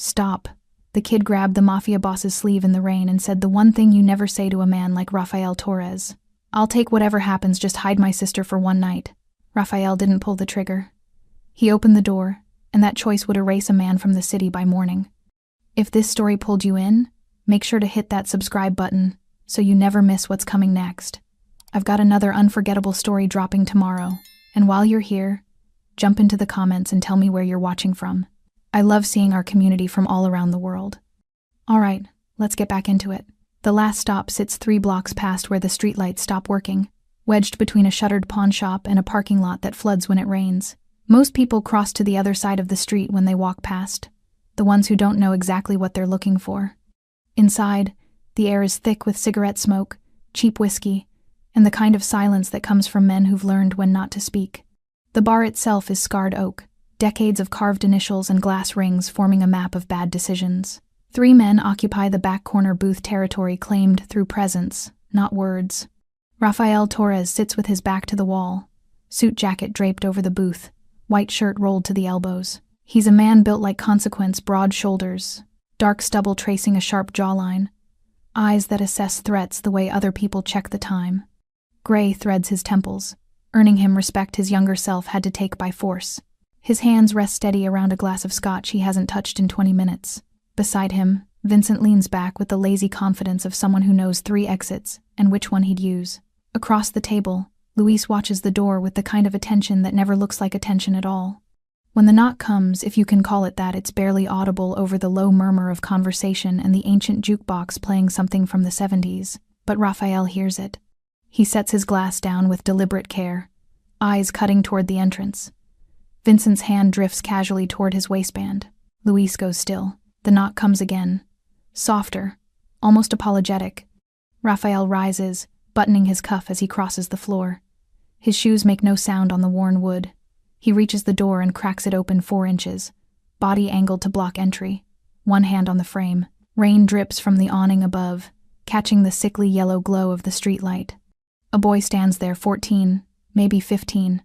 Stop. The kid grabbed the Mafia boss's sleeve in the rain and said the one thing you never say to a man like Rafael Torres. I'll take whatever happens, just hide my sister for one night. Rafael didn't pull the trigger. He opened the door, and that choice would erase a man from the city by morning. If this story pulled you in, make sure to hit that subscribe button so you never miss what's coming next. I've got another unforgettable story dropping tomorrow, and while you're here, jump into the comments and tell me where you're watching from. I love seeing our community from all around the world. Alright, let's get back into it. The last stop sits 3 blocks past where the streetlights stop working, wedged between a shuttered pawn shop and a parking lot that floods when it rains. Most people cross to the other side of the street when they walk past, the ones who don't know exactly what they're looking for. Inside, the air is thick with cigarette smoke, cheap whiskey, and the kind of silence that comes from men who've learned when not to speak. The bar itself is scarred oak, decades of carved initials and glass rings forming a map of bad decisions. 3 men occupy the back corner booth territory claimed through presence, not words. Rafael Torres sits with his back to the wall, suit jacket draped over the booth, white shirt rolled to the elbows. He's a man built like consequence, broad shoulders, dark stubble tracing a sharp jawline, eyes that assess threats the way other people check the time. Gray threads his temples, earning him respect his younger self had to take by force. His hands rest steady around a glass of scotch he hasn't touched in 20 minutes. Beside him, Vincent leans back with the lazy confidence of someone who knows 3 exits and which one he'd use. Across the table, Luis watches the door with the kind of attention that never looks like attention at all. When the knock comes, if you can call it that, it's barely audible over the low murmur of conversation and the ancient jukebox playing something from the 70s, but Rafael hears it. He sets his glass down with deliberate care, eyes cutting toward the entrance. Vincent's hand drifts casually toward his waistband. Luis goes still. The knock comes again. Softer, almost apologetic. Rafael rises, buttoning his cuff as he crosses the floor. His shoes make no sound on the worn wood. He reaches the door and cracks it open 4 inches, body angled to block entry, one hand on the frame. Rain drips from the awning above, catching the sickly yellow glow of the streetlight. A boy stands there, 14, maybe 15,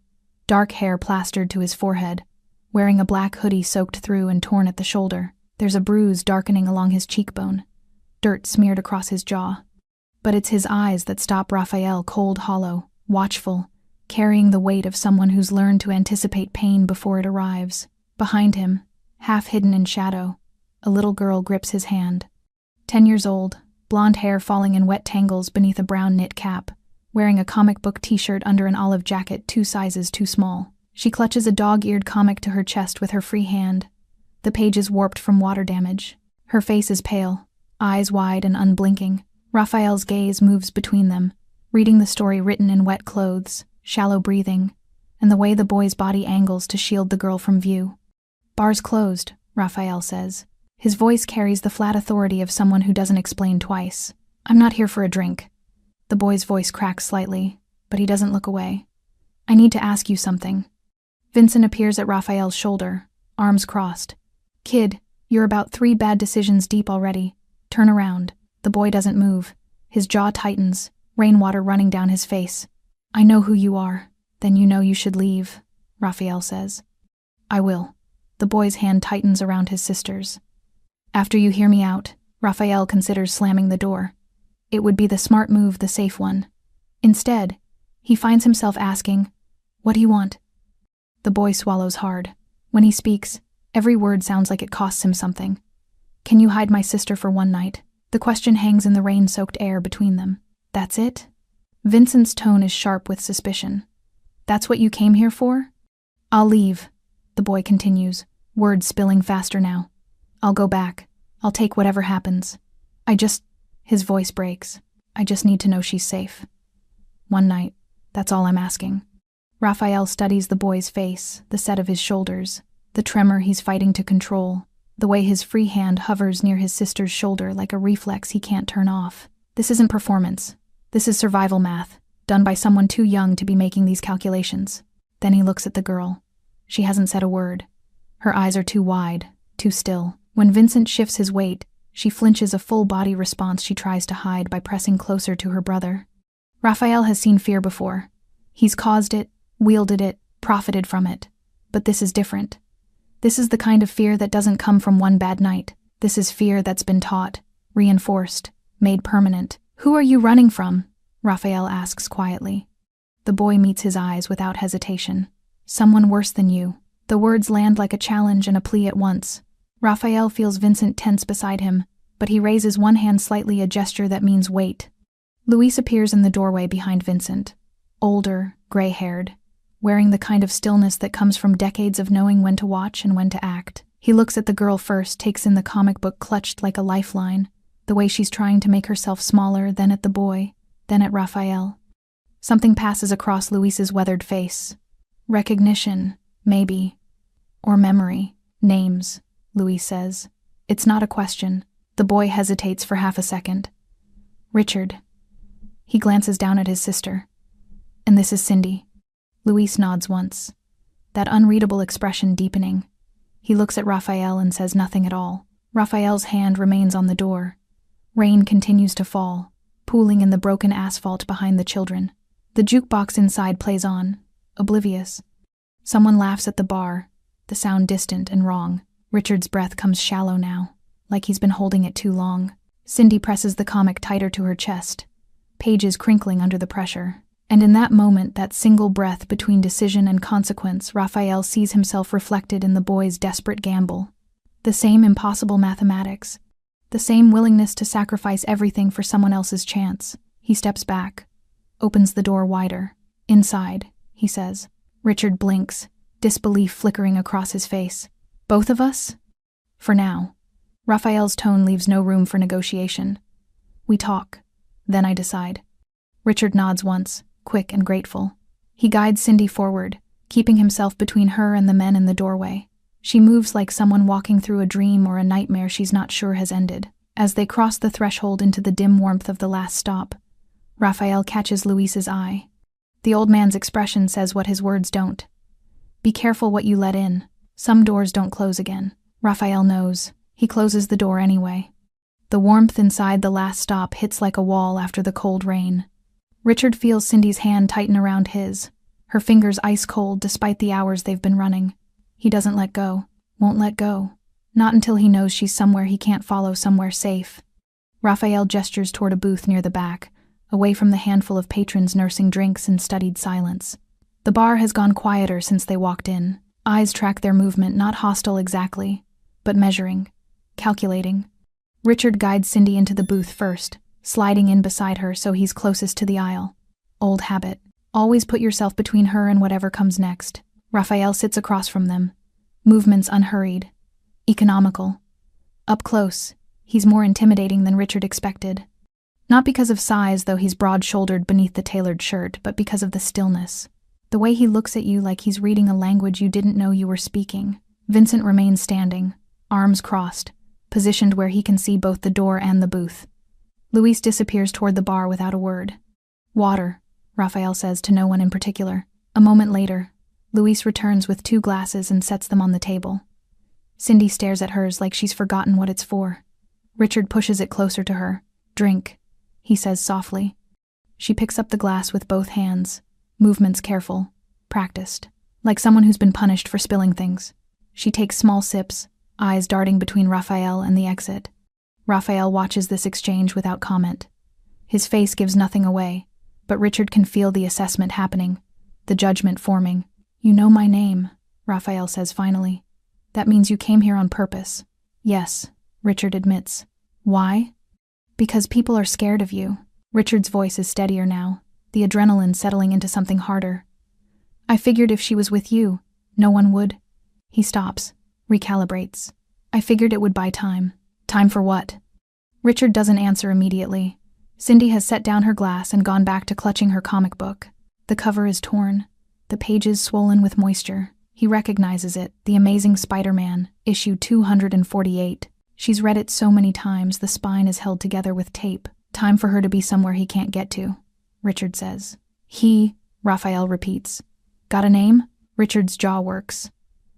dark hair plastered to his forehead, wearing a black hoodie soaked through and torn at the shoulder. There's a bruise darkening along his cheekbone, dirt smeared across his jaw. But it's his eyes that stop Rafael, cold, hollow, watchful, carrying the weight of someone who's learned to anticipate pain before it arrives. Behind him, half hidden in shadow, a little girl grips his hand. 10 years old, blonde hair falling in wet tangles beneath a brown knit cap, wearing a comic book t-shirt under an olive jacket 2 sizes too small. She clutches a dog-eared comic to her chest with her free hand. The page is warped from water damage. Her face is pale, eyes wide and unblinking. Rafael's gaze moves between them, reading the story written in wet clothes, shallow breathing, and the way the boy's body angles to shield the girl from view. "Bar's closed," Rafael says. His voice carries the flat authority of someone who doesn't explain twice. "I'm not here for a drink." The boy's voice cracks slightly, but he doesn't look away. "I need to ask you something." Vincent appears at Rafael's shoulder, arms crossed. "Kid, you're about 3 bad decisions deep already. Turn around." The boy doesn't move. His jaw tightens, rainwater running down his face. "I know who you are. Then you know you should leave," Rafael says. "I will." The boy's hand tightens around his sister's. "After you hear me out," Rafael considers slamming the door. It would be the smart move, the safe one. Instead, he finds himself asking, "What do you want?" The boy swallows hard. When he speaks, every word sounds like it costs him something. "Can you hide my sister for one night?" The question hangs in the rain-soaked air between them. "That's it?" Vincent's tone is sharp with suspicion. "That's what you came here for?" "I'll leave," the boy continues, words spilling faster now. "I'll go back. I'll take whatever happens. His voice breaks. "I just need to know she's safe. One night. That's all I'm asking." Rafael studies the boy's face, the set of his shoulders, the tremor he's fighting to control, the way his free hand hovers near his sister's shoulder like a reflex he can't turn off. This isn't performance. This is survival math, done by someone too young to be making these calculations. Then he looks at the girl. She hasn't said a word. Her eyes are too wide, too still. When Vincent shifts his weight, she flinches, a full-body response she tries to hide by pressing closer to her brother. Rafael has seen fear before. He's caused it, wielded it, profited from it. But this is different. This is the kind of fear that doesn't come from one bad night. This is fear that's been taught, reinforced, made permanent. "Who are you running from?" Raphael asks quietly. The boy meets his eyes without hesitation. "Someone worse than you." The words land like a challenge and a plea at once. Raphael feels Vincent tense beside him, but he raises one hand slightly, a gesture that means wait. Luis appears in the doorway behind Vincent. Older, gray-haired, wearing the kind of stillness that comes from decades of knowing when to watch and when to act. He looks at the girl first, takes in the comic book clutched like a lifeline, the way she's trying to make herself smaller, then at the boy, then at Raphael. Something passes across Luis's weathered face. Recognition, maybe. Or memory. Names, Luis says. It's not a question. The boy hesitates for half a second. "Richard." He glances down at his sister. "And this is Cindy." Luis nods once, that unreadable expression deepening. He looks at Raphael and says nothing at all. Raphael's hand remains on the door. Rain continues to fall, pooling in the broken asphalt behind the children. The jukebox inside plays on, oblivious. Someone laughs at the bar, the sound distant and wrong. Richard's breath comes shallow now, like he's been holding it too long. Cindy presses the comic tighter to her chest, pages crinkling under the pressure. And in that moment, that single breath between decision and consequence, Raphael sees himself reflected in the boy's desperate gamble. The same impossible mathematics. The same willingness to sacrifice everything for someone else's chance. He steps back, opens the door wider. "Inside," he says. Richard blinks, disbelief flickering across his face. "Both of us?" "For now." Raphael's tone leaves no room for negotiation. "We talk. Then I decide." Richard nods once, quick and grateful. He guides Cindy forward, keeping himself between her and the men in the doorway. She moves like someone walking through a dream or a nightmare she's not sure has ended. As they cross the threshold into the dim warmth of the last stop, Raphael catches Luis's eye. The old man's expression says what his words don't. Be careful what you let in. Some doors don't close again. Raphael knows. He closes the door anyway. The warmth inside the last stop hits like a wall after the cold rain. Richard feels Cindy's hand tighten around his, her fingers ice cold despite the hours they've been running. He doesn't let go, won't let go. Not until he knows she's somewhere he can't follow, somewhere safe. Raphael gestures toward a booth near the back, away from the handful of patrons nursing drinks in studied silence. The bar has gone quieter since they walked in. Eyes track their movement, not hostile exactly, but measuring, calculating. Richard guides Cindy into the booth first, sliding in beside her so he's closest to the aisle. Old habit. Always put yourself between her and whatever comes next. Raphael sits across from them. Movements unhurried. Economical. Up close, he's more intimidating than Richard expected. Not because of size, though he's broad-shouldered beneath the tailored shirt, but because of the stillness. The way he looks at you like he's reading a language you didn't know you were speaking. Vincent remains standing, arms crossed, positioned where he can see both the door and the booth. Luis disappears toward the bar without a word. "Water," Raphael says to no one in particular. A moment later, Luis returns with 2 glasses and sets them on the table. Cindy stares at hers like she's forgotten what it's for. Richard pushes it closer to her. "Drink," he says softly. She picks up the glass with both hands, movements careful, practiced, like someone who's been punished for spilling things. She takes small sips, eyes darting between Raphael and the exit. Raphael watches this exchange without comment. His face gives nothing away, but Richard can feel the assessment happening, the judgment forming. "You know my name," Raphael says finally. "That means you came here on purpose." "Yes," Richard admits. "Why?" "Because people are scared of you." Richard's voice is steadier now, the adrenaline settling into something harder. "I figured if she was with you, no one would." He stops, recalibrates. "I figured it would buy time." "Time for what?" Richard doesn't answer immediately. Cindy has set down her glass and gone back to clutching her comic book. The cover is torn, the pages swollen with moisture. He recognizes it, The Amazing Spider-Man, issue 248. She's read it so many times the spine is held together with tape. "Time for her to be somewhere he can't get to," Richard says. "He," Raphael repeats. "Got a name?" Richard's jaw works.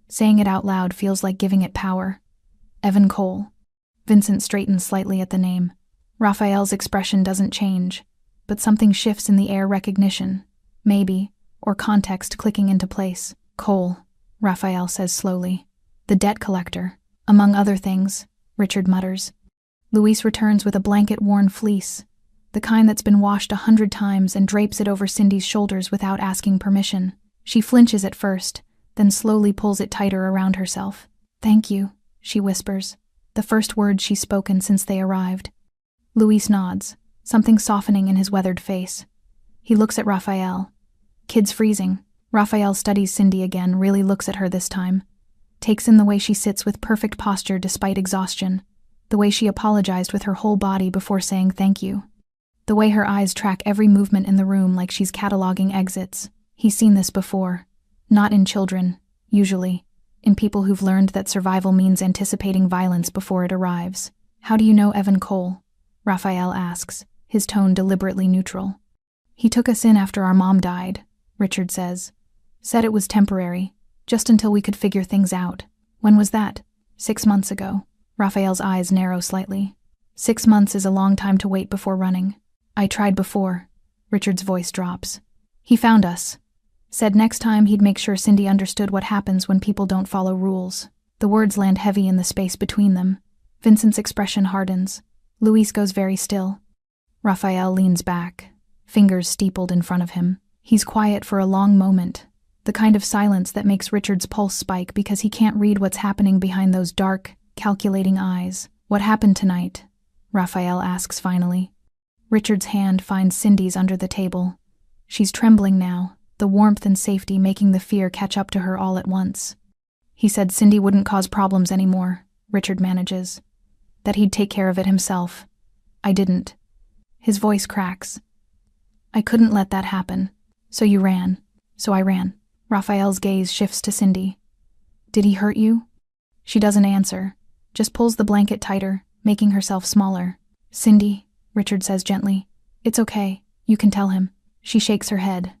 Saying it out loud feels like giving it power. "Evan Cole." Vincent straightens slightly at the name. Raphael's expression doesn't change, but something shifts in the air, recognition, maybe, or context clicking into place. "Cole," Raphael says slowly. The debt collector, among other things, Richard mutters. Luis returns with a blanket-worn fleece, the kind that's been washed 100 times, and drapes it over Cindy's shoulders without asking permission. She flinches at first, then slowly pulls it tighter around herself. "Thank you," she whispers, the first words she's spoken since they arrived. Luis nods, something softening in his weathered face. He looks at Raphael. Kid's freezing. Raphael studies Cindy again, really looks at her this time. Takes in the way she sits with perfect posture despite exhaustion. The way she apologized with her whole body before saying thank you. The way her eyes track every movement in the room like she's cataloging exits. He's seen this before. Not in children, usually. In people who've learned that survival means anticipating violence before it arrives. "How do you know Evan Cole?" Raphael asks, his tone deliberately neutral. "He took us in after our mom died," Richard says. "Said it was temporary, just until we could figure things out." "When was that?" 6 months ago." Raphael's eyes narrow slightly. 6 months is a long time to wait before running. "I tried before." Richard's voice drops. "He found us. Said next time he'd make sure Cindy understood what happens when people don't follow rules." The words land heavy in the space between them. Vincent's expression hardens. Luis goes very still. Raphael leans back, fingers steepled in front of him. He's quiet for a long moment, the kind of silence that makes Richard's pulse spike because he can't read what's happening behind those dark, calculating eyes. "What happened tonight?" Raphael asks finally. Richard's hand finds Cindy's under the table. She's trembling now, the warmth and safety making the fear catch up to her all at once. "He said Cindy wouldn't cause problems anymore," Richard manages. "That he'd take care of it himself. I didn't." His voice cracks. "I couldn't let that happen. So you ran." "So I ran." Raphael's gaze shifts to Cindy. "Did he hurt you?" She doesn't answer, just pulls the blanket tighter, making herself smaller. "Cindy," Richard says gently, "it's okay. You can tell him." She shakes her head.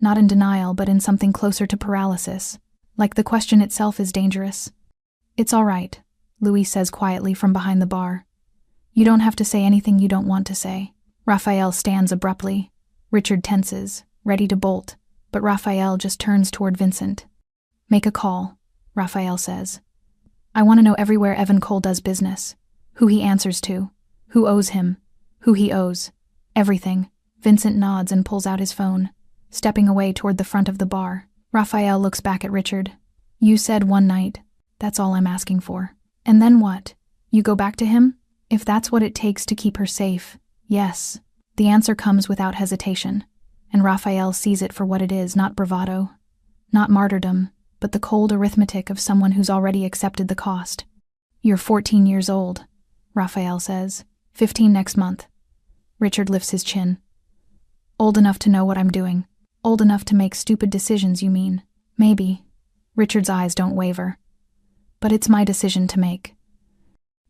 Not in denial, but in something closer to paralysis. Like the question itself is dangerous. "It's all right," Luis says quietly from behind the bar. "You don't have to say anything you don't want to say." Raphael stands abruptly. Richard tenses, ready to bolt, but Raphael just turns toward Vincent. "Make a call," Raphael says. "I want to know everywhere Evan Cole does business. Who he answers to. Who owes him. Who he owes. Everything." Vincent nods and pulls out his phone, stepping away toward the front of the bar. Raphael looks back at Richard. "You said one night. That's all I'm asking for." "And then what? You go back to him?" "If that's what it takes to keep her safe, yes." The answer comes without hesitation, and Raphael sees it for what it is, not bravado, not martyrdom, but the cold arithmetic of someone who's already accepted the cost. "You're 14 years old," Raphael says. 15 next month. Richard lifts his chin. "Old enough to know what I'm doing. Old enough to make stupid decisions, you mean?" "Maybe." Richard's eyes don't waver. "But it's my decision to make."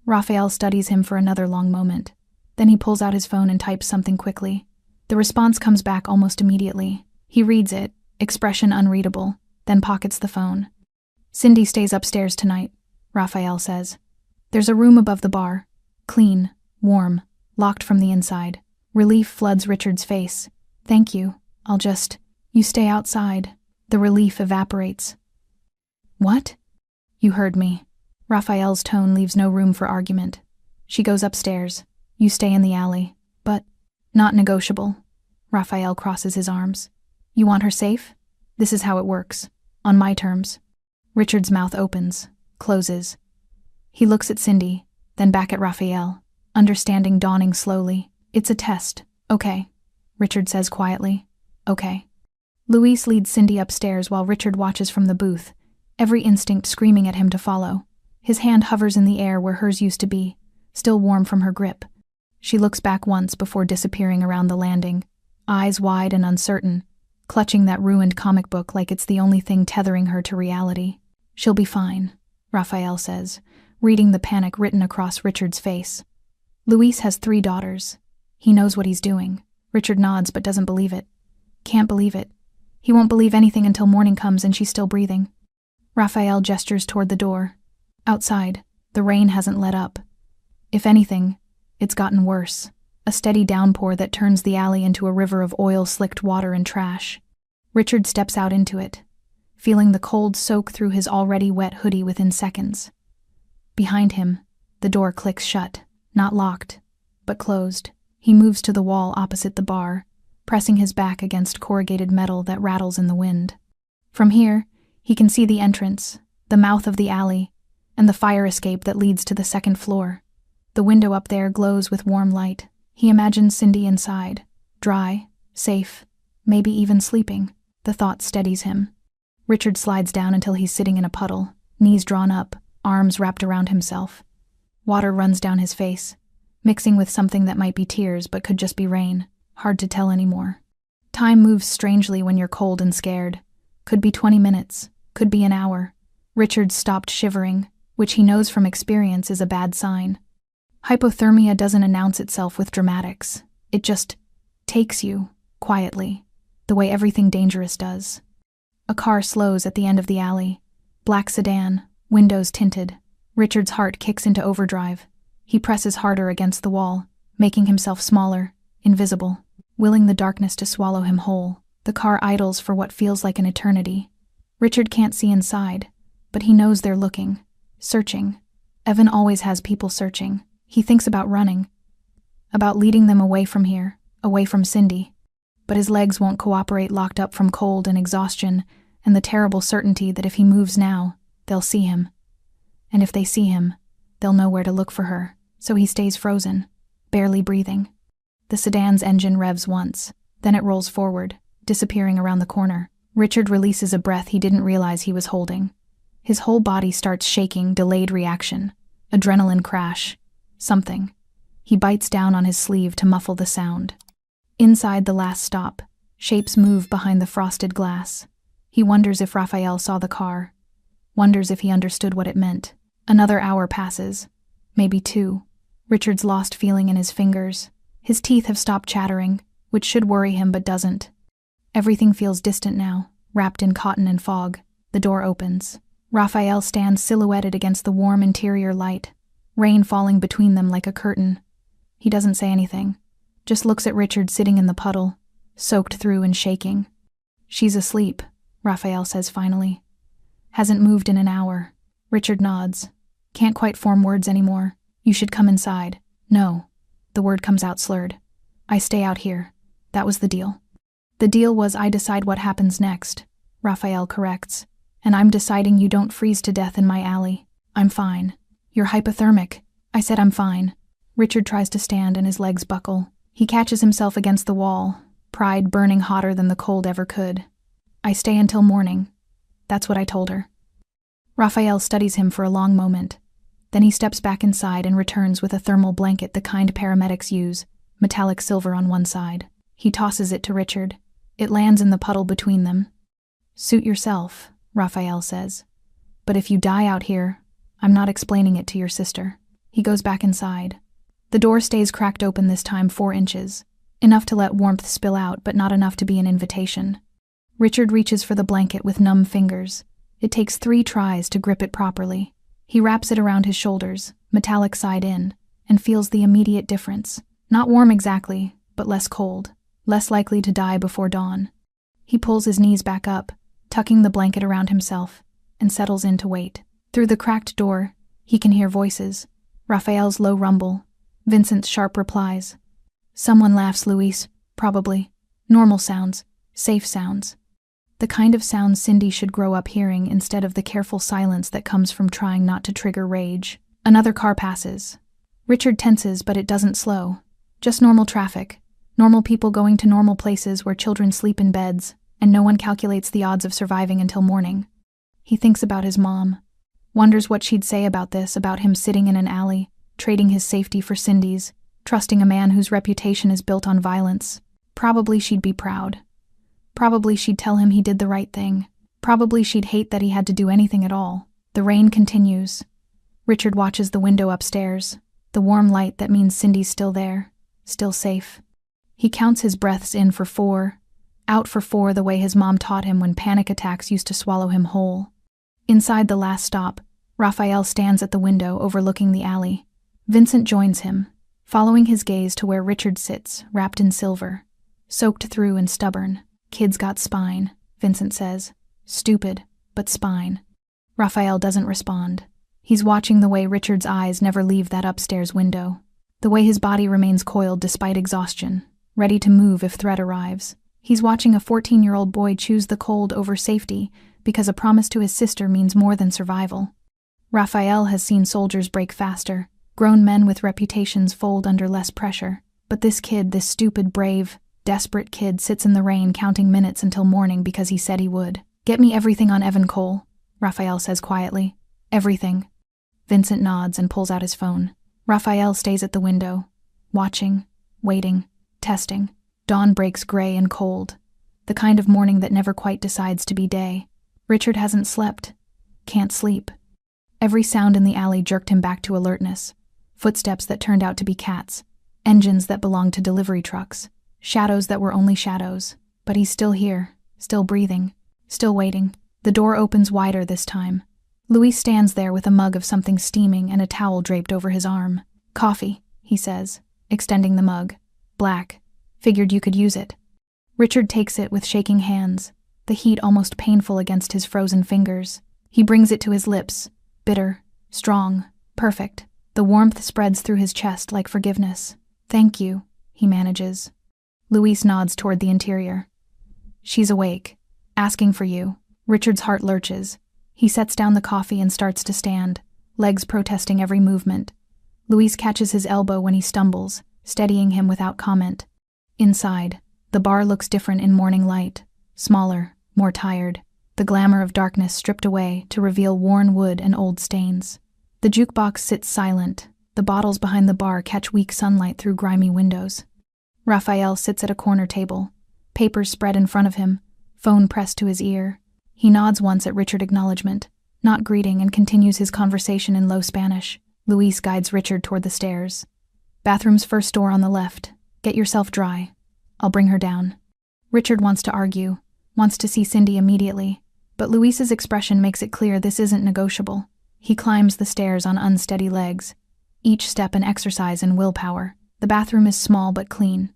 Raphael studies him for another long moment. Then he pulls out his phone and types something quickly. The response comes back almost immediately. He reads it, expression unreadable, then pockets the phone. "Cindy stays upstairs tonight," Raphael says. "There's a room above the bar. Clean, warm, locked from the inside." Relief floods Richard's face. "Thank you. I'll just..." "You stay outside." The relief evaporates. "What?" "You heard me." Raphael's tone leaves no room for argument. She goes upstairs. "You stay in the alley." "But..." "Not negotiable." Raphael crosses his arms. "You want her safe? This is how it works. On my terms." Richard's mouth opens, closes. He looks at Cindy, then back at Raphael, understanding dawning slowly. "It's a test. Okay," Richard says quietly. "Okay." Luis leads Cindy upstairs while Richard watches from the booth, every instinct screaming at him to follow. His hand hovers in the air where hers used to be, still warm from her grip. She looks back once before disappearing around the landing, eyes wide and uncertain, clutching that ruined comic book like it's the only thing tethering her to reality. "She'll be fine," Raphael says, reading the panic written across Richard's face. Luis has 3 daughters. He knows what he's doing. Richard nods but doesn't believe it. Can't believe it. He won't believe anything until morning comes and she's still breathing. Raphael gestures toward the door. Outside, the rain hasn't let up. If anything, it's gotten worse. A steady downpour that turns the alley into a river of oil-slicked water and trash. Richard steps out into it, feeling the cold soak through his already wet hoodie within seconds. Behind him, the door clicks shut, not locked, but closed. He moves to the wall opposite the bar, pressing his back against corrugated metal that rattles in the wind. From here, he can see the entrance, the mouth of the alley, and the fire escape that leads to the second floor. The window up there glows with warm light. He imagines Cindy inside, dry, safe, maybe even sleeping. The thought steadies him. Richard slides down until he's sitting in a puddle, knees drawn up, arms wrapped around himself. Water runs down his face, mixing with something that might be tears but could just be rain. Hard to tell anymore. Time moves strangely when you're cold and scared. Could be 20 minutes, could be an hour. Richard stopped shivering, which he knows from experience is a bad sign. Hypothermia doesn't announce itself with dramatics. It just takes you, quietly, the way everything dangerous does. A car slows at the end of the alley. Black sedan, windows tinted. Richard's heart kicks into overdrive. He presses harder against the wall, making himself smaller, invisible, willing the darkness to swallow him whole. The car idles for what feels like an eternity. Richard can't see inside, but he knows they're looking, searching. Evan always has people searching. He thinks about running, about leading them away from here, away from Cindy. But his legs won't cooperate, locked up from cold and exhaustion and the terrible certainty that if he moves now, they'll see him. And if they see him, they'll know where to look for her. So he stays frozen, barely breathing. The sedan's engine revs once, then it rolls forward, disappearing around the corner. Richard releases a breath he didn't realize he was holding. His whole body starts shaking, delayed reaction. Adrenaline crash. Something. He bites down on his sleeve to muffle the sound. Inside the last stop, shapes move behind the frosted glass. He wonders if Raphael saw the car. Wonders if he understood what it meant. Another hour passes. Maybe 2. Richard's lost feeling in his fingers. His teeth have stopped chattering, which should worry him but doesn't. Everything feels distant now, wrapped in cotton and fog. The door opens. Raphael stands silhouetted against the warm interior light, rain falling between them like a curtain. He doesn't say anything, just looks at Richard sitting in the puddle, soaked through and shaking. "She's asleep," Raphael says finally. "Hasn't moved in an hour." Richard nods. Can't quite form words anymore. "You should come inside." "No." The word comes out slurred. "I stay out here. That was the deal." "The deal was I decide what happens next," Raphael corrects. "And I'm deciding you don't freeze to death in my alley." "I'm fine." "You're hypothermic." "I said I'm fine." Richard tries to stand and his legs buckle. He catches himself against the wall, pride burning hotter than the cold ever could. "I stay until morning." That's what I told her. Raphael studies him for a long moment. Then he steps back inside and returns with a thermal blanket, the kind paramedics use, metallic silver on one side. He tosses it to Richard. It lands in the puddle between them. "Suit yourself," Raphael says. "But if you die out here, I'm not explaining it to your sister." He goes back inside. The door stays cracked open this time 4 inches, enough to let warmth spill out but not enough to be an invitation. Richard reaches for the blanket with numb fingers. It takes 3 tries to grip it properly. He wraps it around his shoulders, metallic side in, and feels the immediate difference. Not warm exactly, but less cold, less likely to die before dawn. He pulls his knees back up, tucking the blanket around himself, and settles in to wait. Through the cracked door, he can hear voices. Raphael's low rumble, Vincent's sharp replies. "Someone laughs, Luis, probably. Normal sounds, safe sounds. The kind of sounds Cindy should grow up hearing instead of the careful silence that comes from trying not to trigger rage." Another car passes. Richard tenses, but it doesn't slow. Just normal traffic. Normal people going to normal places where children sleep in beds, and no one calculates the odds of surviving until morning. He thinks about his mom. Wonders what she'd say about this, about him sitting in an alley, trading his safety for Cindy's, trusting a man whose reputation is built on violence. Probably she'd be proud. Probably she'd tell him he did the right thing. Probably she'd hate that he had to do anything at all. The rain continues. Richard watches the window upstairs, the warm light that means Cindy's still there, still safe. He counts his breaths in for 4, out for 4 the way his mom taught him when panic attacks used to swallow him whole. Inside the last stop, Raphael stands at the window overlooking the alley. Vincent joins him, following his gaze to where Richard sits, wrapped in silver, soaked through and stubborn. "Kid's got spine," Vincent says. "Stupid," but spine. Raphael doesn't respond. He's watching the way Richard's eyes never leave that upstairs window. The way his body remains coiled despite exhaustion, ready to move if threat arrives. He's watching a 14-year-old boy choose the cold over safety because a promise to his sister means more than survival. Raphael has seen soldiers break faster, grown men with reputations fold under less pressure. But this kid, this stupid, brave, desperate kid, sits in the rain counting minutes until morning because he said he would. "Get me everything on Evan Cole," Raphael says quietly. "Everything." Vincent nods and pulls out his phone. Raphael stays at the window, watching, waiting, testing. Dawn breaks gray and cold, the kind of morning that never quite decides to be day. Richard hasn't slept, can't sleep. Every sound in the alley jerked him back to alertness. Footsteps that turned out to be cats, engines that belonged to delivery trucks, shadows that were only shadows. But he's still here, still breathing, still waiting. The door opens wider this time. Luis stands there with a mug of something steaming and a towel draped over his arm. "Coffee," he says, extending the mug. "Black. Figured you could use it." Richard takes it with shaking hands, the heat almost painful against his frozen fingers. He brings it to his lips, bitter, strong, perfect. The warmth spreads through his chest like forgiveness. "Thank you," he manages. Luis nods toward the interior. "She's awake, asking for you." Richard's heart lurches. He sets down the coffee and starts to stand, legs protesting every movement. Luis catches his elbow when he stumbles, steadying him without comment. Inside, the bar looks different in morning light, smaller, more tired, the glamour of darkness stripped away to reveal worn wood and old stains. The jukebox sits silent. The bottles behind the bar catch weak sunlight through grimy windows. Raphael sits at a corner table, papers spread in front of him, phone pressed to his ear. He nods once at Richard acknowledgement, not greeting, and continues his conversation in low Spanish. Luis guides Richard toward the stairs. "Bathroom's first door on the left. Get yourself dry. I'll bring her down." Richard wants to argue, wants to see Cindy immediately, but Luis's expression makes it clear this isn't negotiable. He climbs the stairs on unsteady legs, each step an exercise in willpower. The bathroom is small but clean.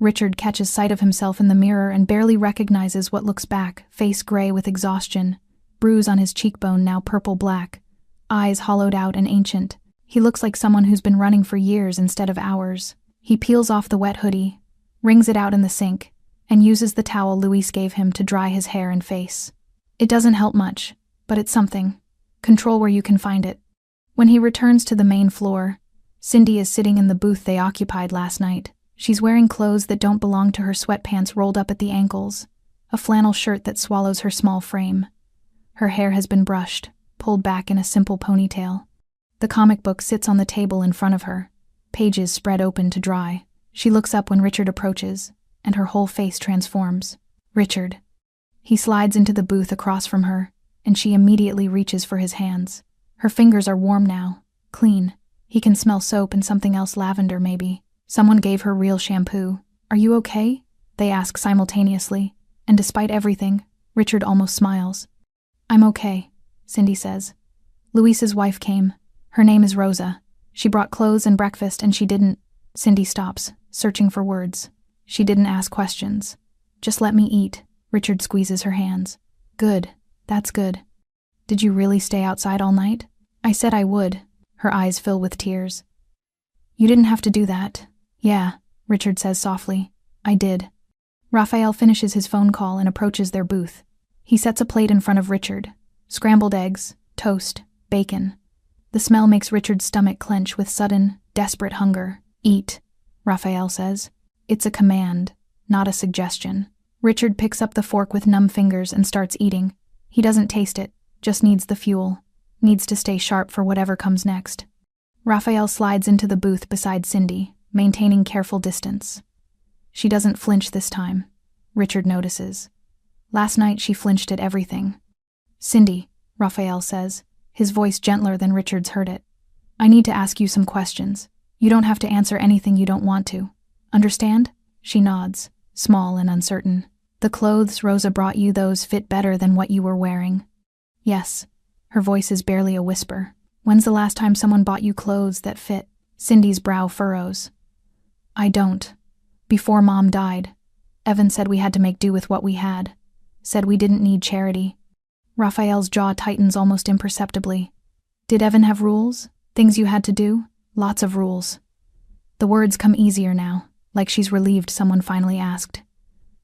Richard catches sight of himself in the mirror and barely recognizes what looks back, face gray with exhaustion, bruise on his cheekbone now purple-black, eyes hollowed out and ancient. He looks like someone who's been running for years instead of hours. He peels off the wet hoodie, wrings it out in the sink, and uses the towel Luis gave him to dry his hair and face. It doesn't help much, but it's something. Control where you can find it. When he returns to the main floor, Cindy is sitting in the booth they occupied last night. She's wearing clothes that don't belong to her, sweatpants rolled up at the ankles, a flannel shirt that swallows her small frame. Her hair has been brushed, pulled back in a simple ponytail. The comic book sits on the table in front of her, pages spread open to dry. She looks up when Richard approaches, and her whole face transforms. "Richard." He slides into the booth across from her, and she immediately reaches for his hands. Her fingers are warm now, clean. He can smell soap and something else, lavender maybe. Someone gave her real shampoo. "Are you okay?" they ask simultaneously, and despite everything, Richard almost smiles. "I'm okay," Cindy says. "Luis's wife came. Her name is Rosa. She brought clothes and breakfast and she didn't—" Cindy stops, searching for words. "She didn't ask questions. Just let me eat." Richard squeezes her hands. "Good. That's good. Did you really stay outside all night?" "I said I would." Her eyes fill with tears. "You didn't have to do that." "Yeah," Richard says softly. "I did." Raphael finishes his phone call and approaches their booth. He sets a plate in front of Richard. Scrambled eggs, toast, bacon. The smell makes Richard's stomach clench with sudden, desperate hunger. "Eat," Raphael says. It's a command, not a suggestion. Richard picks up the fork with numb fingers and starts eating. He doesn't taste it, just needs the fuel. Needs to stay sharp for whatever comes next. Raphael slides into the booth beside Cindy, maintaining careful distance. She doesn't flinch this time, Richard notices. Last night she flinched at everything. "Cindy," Raphael says, his voice gentler than Richard's heard it. "I need to ask you some questions. You don't have to answer anything you don't want to. Understand?" She nods, small and uncertain. "The clothes Rosa brought you, those fit better than what you were wearing?" "Yes." Her voice is barely a whisper. "When's the last time someone bought you clothes that fit?" Cindy's brow furrows. "I don't. Before Mom died. Evan said we had to make do with what we had. Said we didn't need charity." Raphael's jaw tightens almost imperceptibly. Did Evan have rules? Things you had to do? Lots of rules. The words come easier now, like she's relieved someone finally asked.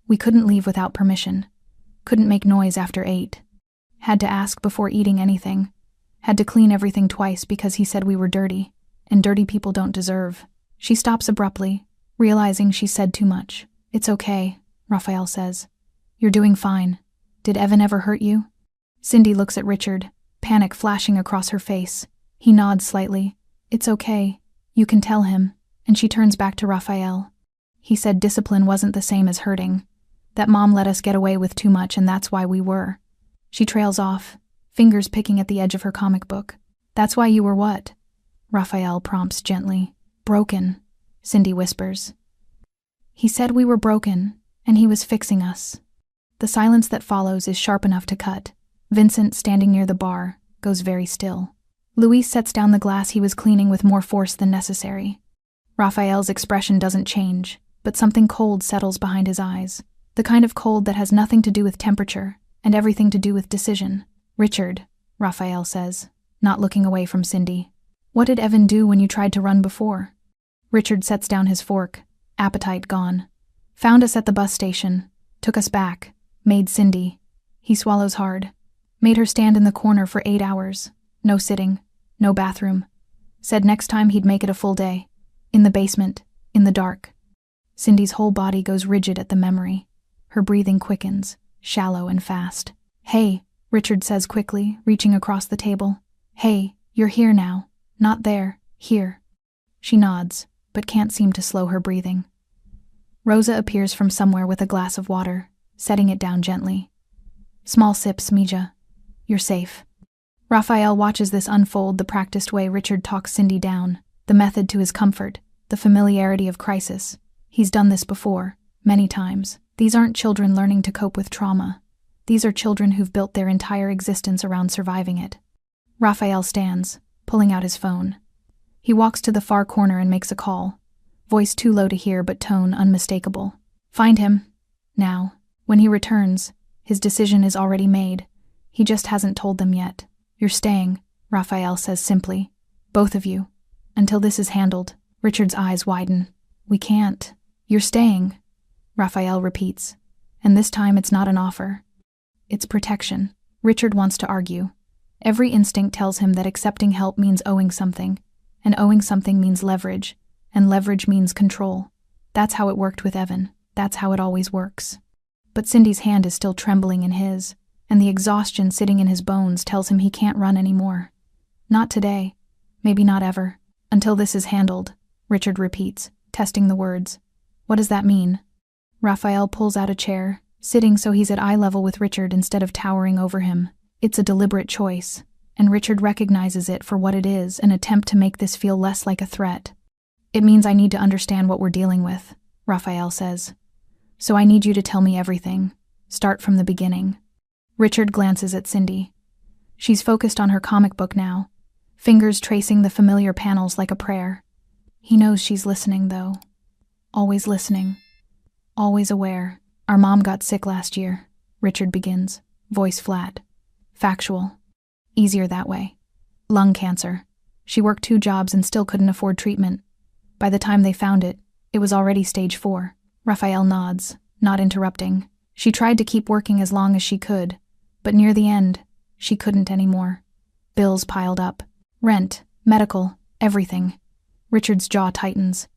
We couldn't leave without permission. Couldn't make noise after 8. Had to ask before eating anything. Had to clean everything twice because he said we were dirty, and dirty people don't deserve. She stops abruptly, realizing she said too much. It's okay, Raphael says. You're doing fine. Did Evan ever hurt you? Cindy looks at Richard, panic flashing across her face. He nods slightly. It's okay. You can tell him. And she turns back to Raphael. He said discipline wasn't the same as hurting. That Mom let us get away with too much and that's why we were. She trails off, fingers picking at the edge of her comic book. That's why you were what? Raphael prompts gently. Broken, Cindy whispers. He said we were broken, and he was fixing us. The silence that follows is sharp enough to cut. Vincent, standing near the bar, goes very still. Luis sets down the glass he was cleaning with more force than necessary. Raphael's expression doesn't change, but something cold settles behind his eyes. The kind of cold that has nothing to do with temperature, and everything to do with decision. Richard, Raphael says, not looking away from Cindy. What did Evan do when you tried to run before? Richard sets down his fork, appetite gone. Found us at the bus station, took us back, made Cindy. He swallows hard. Made her stand in the corner for 8 hours. No sitting, no bathroom. Said next time he'd make it a full day. In the basement, in the dark. Cindy's whole body goes rigid at the memory. Her breathing quickens, shallow and fast. Hey, Richard says quickly, reaching across the table. Hey, you're here now. Not there, here. She nods, but can't seem to slow her breathing. Rosa appears from somewhere with a glass of water, setting it down gently. Small sips, Mija. You're safe. Raphael watches this unfold the practiced way Richard talks Cindy down, the method to his comfort, the familiarity of crisis. He's done this before, many times. These aren't children learning to cope with trauma. These are children who've built their entire existence around surviving it. Raphael stands, pulling out his phone. He walks to the far corner and makes a call. Voice too low to hear but tone unmistakable. Find him. Now. When he returns, his decision is already made. He just hasn't told them yet. You're staying, Raphael says simply. Both of you. Until this is handled. Richard's eyes widen. We can't. You're staying, Raphael repeats. And this time it's not an offer. It's protection. Richard wants to argue. Every instinct tells him that accepting help means owing something, and owing something means leverage, and leverage means control. That's how it worked with Evan. That's how it always works. But Cindy's hand is still trembling in his, and the exhaustion sitting in his bones tells him he can't run anymore. Not today. Maybe not ever. Until this is handled, Richard repeats, testing the words. What does that mean? Raphael pulls out a chair, sitting so he's at eye level with Richard instead of towering over him. It's a deliberate choice, and Richard recognizes it for what it is, an attempt to make this feel less like a threat. It means I need to understand what we're dealing with, Raphael says. So I need you to tell me everything. Start from the beginning. Richard glances at Cindy. She's focused on her comic book now, fingers tracing the familiar panels like a prayer. He knows she's listening, though. Always listening. Always aware. Our mom got sick last year, Richard begins, voice flat. Factual. Easier that way. Lung cancer. She worked 2 jobs and still couldn't afford treatment. By the time they found it, it was already stage 4. Raphael nods, not interrupting. She tried to keep working as long as she could, but near the end, she couldn't anymore. Bills piled up. Rent, medical, everything. Richard's jaw tightens.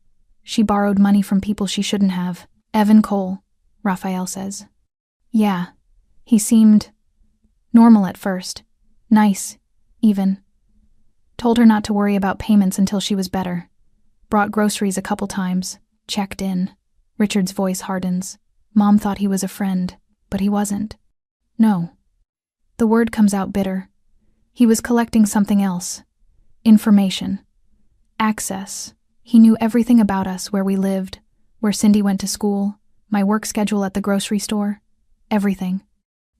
She borrowed money from people she shouldn't have. Evan Cole, Raphael says. Yeah. He seemed normal at first. Nice, even. Told her not to worry about payments until she was better. Brought groceries a couple times. Checked in. Richard's voice hardens. Mom thought he was a friend, but he wasn't. No. The word comes out bitter. He was collecting something else. Information. Access. He knew everything about us, where we lived, where Cindy went to school, my work schedule at the grocery store. Everything.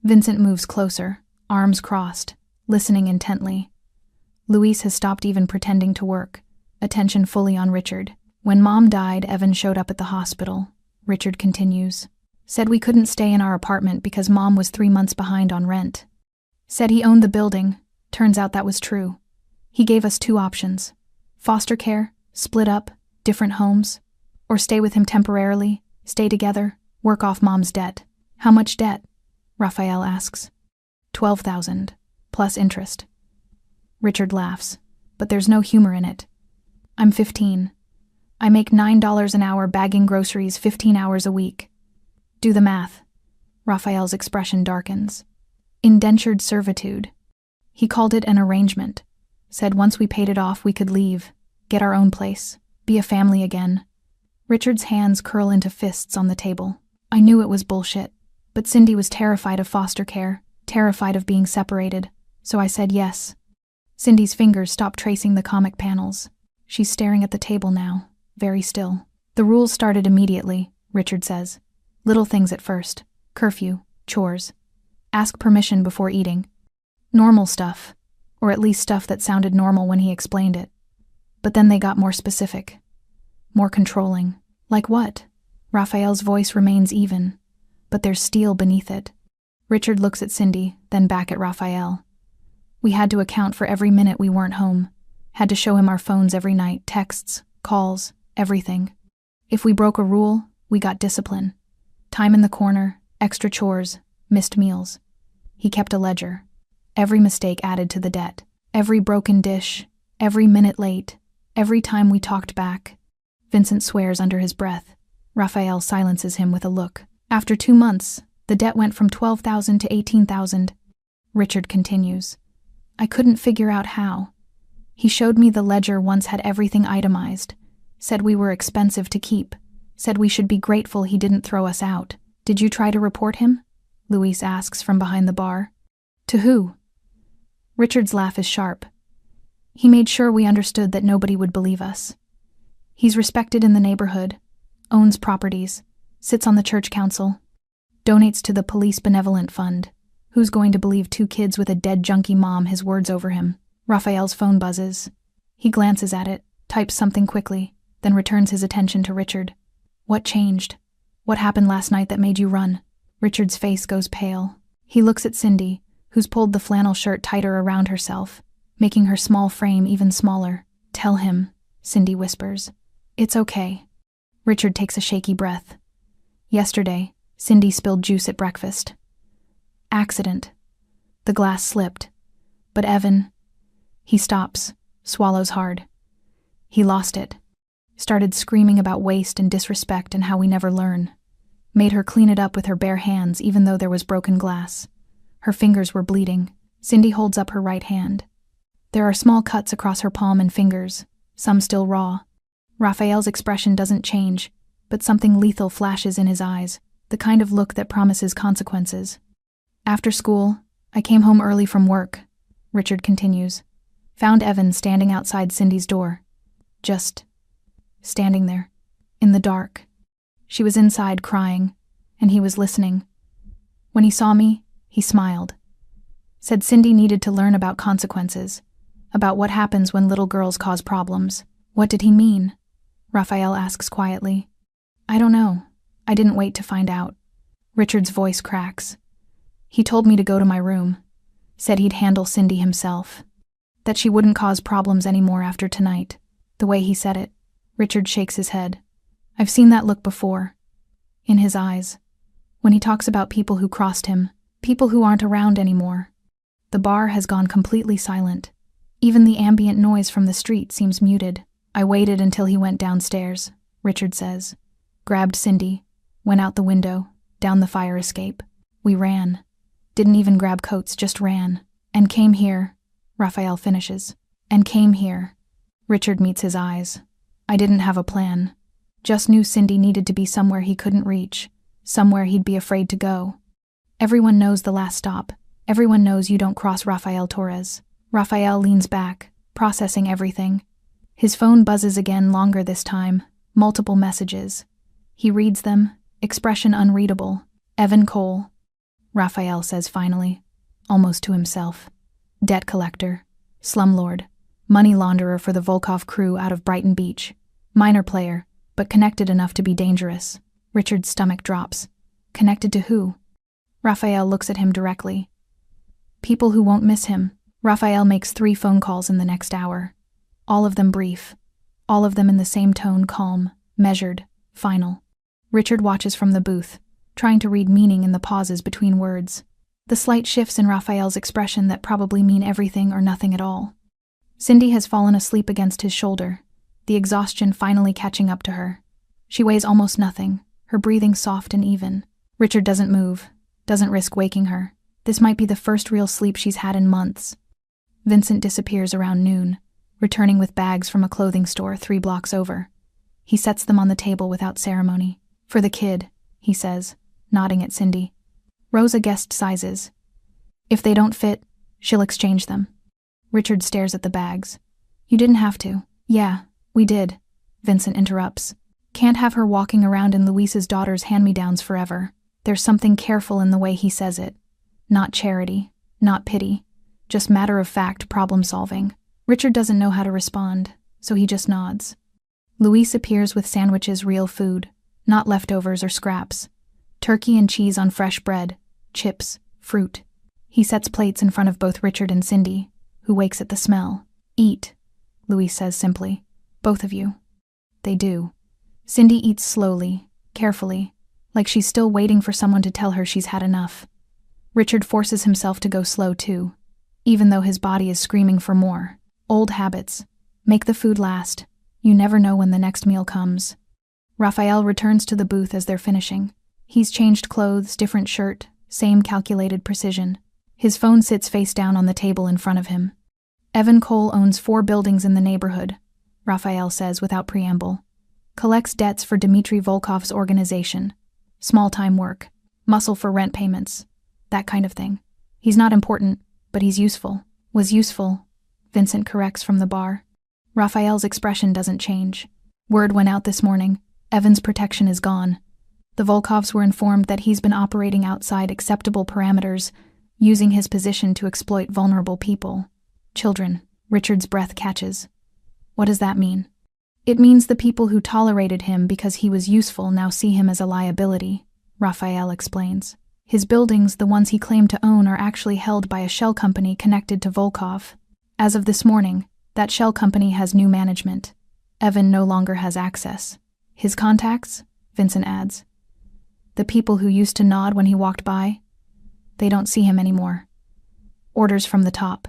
Vincent moves closer, arms crossed, listening intently. Luis has stopped even pretending to work, attention fully on Richard. When Mom died, Evan showed up at the hospital. Richard continues. Said we couldn't stay in our apartment because Mom was 3 months behind on rent. Said he owned the building. Turns out that was true. He gave us 2 options. Foster care, split up, different homes, or stay with him temporarily, stay together, work off Mom's debt. How much debt? Raphael asks. 12,000, plus interest. Richard laughs, but there's no humor in it. I'm 15. I make $9 an hour bagging groceries 15 hours a week. Do the math. Raphael's expression darkens. Indentured servitude. He called it an arrangement. Said once we paid it off we could leave, get our own place, be a family again. Richard's hands curl into fists on the table. I knew it was bullshit, but Cindy was terrified of foster care, terrified of being separated, so I said yes. Cindy's fingers stop tracing the comic panels. She's staring at the table now, very still. The rules started immediately, Richard says. Little things at first. Curfew, chores. Ask permission before eating. Normal stuff, or at least stuff that sounded normal when he explained it. But then they got more specific. More controlling. Like what? Raphael's voice remains even, but there's steel beneath it. Richard looks at Cindy, then back at Raphael. We had to account for every minute we weren't home. Had to show him our phones every night, texts, calls, everything. If we broke a rule, we got discipline. Time in the corner, extra chores, missed meals. He kept a ledger. Every mistake added to the debt. Every broken dish, every minute late, every time we talked back. Vincent swears under his breath. Raphael silences him with a look. After 2 months, the debt went from 12,000 to 18,000. Richard continues. I couldn't figure out how. He showed me the ledger once had everything itemized. Said we were expensive to keep. Said we should be grateful he didn't throw us out. Did you try to report him? Luis asks from behind the bar. To who? Richard's laugh is sharp. He made sure we understood that nobody would believe us. He's respected in the neighborhood, owns properties, sits on the church council, donates to the police benevolent fund. Who's going to believe 2 kids with a dead junkie mom his words over him? Raphael's phone buzzes. He glances at it, types something quickly, then returns his attention to Richard. What changed? What happened last night that made you run? Richard's face goes pale. He looks at Cindy, who's pulled the flannel shirt tighter around herself, making her small frame even smaller. Tell him, Cindy whispers. It's okay. Richard takes a shaky breath. Yesterday, Cindy spilled juice at breakfast. Accident. The glass slipped. But Evan... He stops, swallows hard. He lost it. Started screaming about waste and disrespect and how we never learn. Made her clean it up with her bare hands even though there was broken glass. Her fingers were bleeding. Cindy holds up her right hand. There are small cuts across her palm and fingers, some still raw. Raphael's expression doesn't change, but something lethal flashes in his eyes, the kind of look that promises consequences. After school, I came home early from work, Richard continues. Found Evan standing outside Cindy's door. Just standing there, in the dark. She was inside crying, and he was listening. When he saw me, he smiled. Said Cindy needed to learn about consequences, about what happens when little girls cause problems. What did he mean? Raphael asks quietly. I don't know. I didn't wait to find out. Richard's voice cracks. He told me to go to my room. Said he'd handle Cindy himself. That she wouldn't cause problems anymore after tonight. The way he said it. Richard shakes his head. I've seen that look before. In his eyes. When he talks about people who crossed him. People who aren't around anymore. The bar has gone completely silent. Even the ambient noise from the street seems muted. I waited until he went downstairs, Richard says. Grabbed Cindy. Went out the window. Down the fire escape. We ran. Didn't even grab coats, just ran. And came here. Raphael finishes. And came here. Richard meets his eyes. I didn't have a plan. Just knew Cindy needed to be somewhere he couldn't reach. Somewhere he'd be afraid to go. Everyone knows the last stop. Everyone knows you don't cross Rafael Torres. Raphael leans back, processing everything. His phone buzzes again, longer this time. Multiple messages. He reads them, expression unreadable. Evan Cole. Raphael says finally, almost to himself. Debt collector. Slumlord. Money launderer for the Volkov crew out of Brighton Beach. Minor player, but connected enough to be dangerous. Richard's stomach drops. Connected to who? Raphael looks at him directly. People who won't miss him. Raphael makes 3 phone calls in the next hour. All of them brief. All of them in the same tone, calm, measured, final. Richard watches from the booth, trying to read meaning in the pauses between words. The slight shifts in Raphael's expression that probably mean everything or nothing at all. Cindy has fallen asleep against his shoulder, the exhaustion finally catching up to her. She weighs almost nothing, her breathing soft and even. Richard doesn't move, doesn't risk waking her. This might be the first real sleep she's had in months. Vincent disappears around noon, returning with bags from a clothing store 3 blocks over. He sets them on the table without ceremony. For the kid, he says, nodding at Cindy. Rosa guessed sizes. If they don't fit, she'll exchange them. Richard stares at the bags. You didn't have to. Yeah, we did, Vincent interrupts. Can't have her walking around in Luis's daughter's hand-me-downs forever. There's something careful in the way he says it. Not charity, not pity, just matter-of-fact problem-solving. Richard doesn't know how to respond, so he just nods. Luis appears with sandwiches, real food, not leftovers or scraps. Turkey and cheese on fresh bread, chips, fruit. He sets plates in front of both Richard and Cindy, who wakes at the smell. Eat, Luis says simply. Both of you. They do. Cindy eats slowly, carefully, like she's still waiting for someone to tell her she's had enough. Richard forces himself to go slow too, even though his body is screaming for more. Old habits. Make the food last. You never know when the next meal comes. Raphael returns to the booth as they're finishing. He's changed clothes, different shirt, same calculated precision. His phone sits face down on the table in front of him. Evan Cole owns 4 buildings in the neighborhood, Raphael says without preamble. Collects debts for Dmitry Volkov's organization. Small-time work. Muscle for rent payments. That kind of thing. He's not important, but he's useful. Was useful, Vincent corrects from the bar. Raphael's expression doesn't change. Word went out this morning. Evan's protection is gone. The Volkovs were informed that he's been operating outside acceptable parameters, using his position to exploit vulnerable people. Children. Richard's breath catches. What does that mean? It means the people who tolerated him because he was useful now see him as a liability, Raphael explains. His buildings, the ones he claimed to own, are actually held by a shell company connected to Volkov. As of this morning, that shell company has new management. Evan no longer has access. His contacts? Vincent adds. The people who used to nod when he walked by? They don't see him anymore. Orders from the top.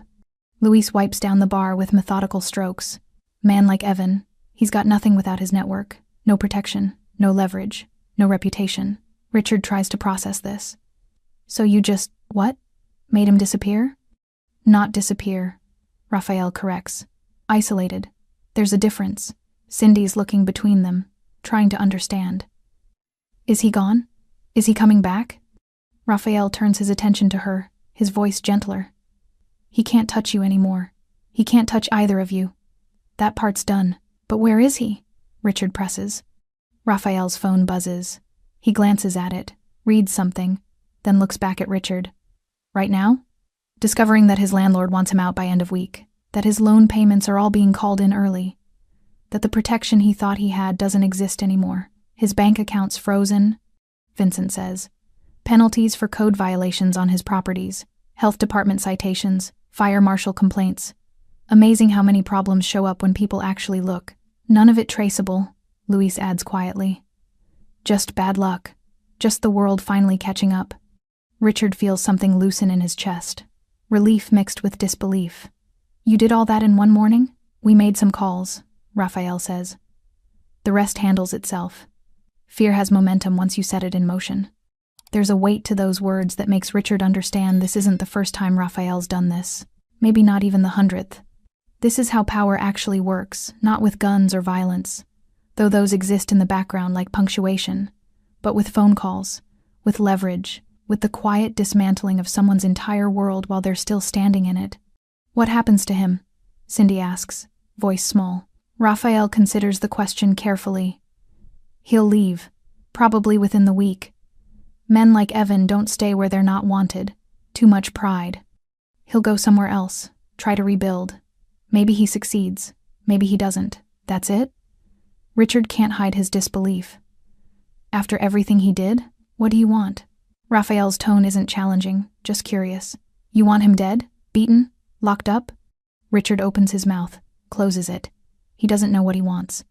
Luis wipes down the bar with methodical strokes. Man like Evan, he's got nothing without his network. No protection, no leverage, no reputation. Richard tries to process this. So you just, what? Made him disappear? Not disappear, Raphael corrects. Isolated. There's a difference. Cindy's looking between them, trying to understand. Is he gone? Is he coming back? Raphael turns his attention to her, his voice gentler. He can't touch you anymore. He can't touch either of you. That part's done. But where is he? Richard presses. Raphael's phone buzzes. He glances at it, reads something, then looks back at Richard. Right now? Discovering that his landlord wants him out by end of week, that his loan payments are all being called in early, that the protection he thought he had doesn't exist anymore. His bank account's frozen, Vincent says. Penalties for code violations on his properties, health department citations, fire marshal complaints. Amazing how many problems show up when people actually look. None of it traceable, Luis adds quietly. Just bad luck. Just the world finally catching up. Richard feels something loosen in his chest. Relief mixed with disbelief. You did all that in one morning? We made some calls, Raphael says. The rest handles itself. Fear has momentum once you set it in motion. There's a weight to those words that makes Richard understand this isn't the first time Raphael's done this. Maybe not even the 100th. This is how power actually works, not with guns or violence, though those exist in the background like punctuation, but with phone calls, with leverage, with the quiet dismantling of someone's entire world while they're still standing in it. What happens to him? Cindy asks, voice small. Raphael considers the question carefully. He'll leave, probably within the week. Men like Evan don't stay where they're not wanted. Too much pride. He'll go somewhere else, try to rebuild. Maybe he succeeds. Maybe he doesn't. That's it? Richard can't hide his disbelief. After everything he did, what do you want? Raphael's tone isn't challenging, just curious. You want him dead? Beaten? Locked up? Richard opens his mouth, closes it. He doesn't know what he wants.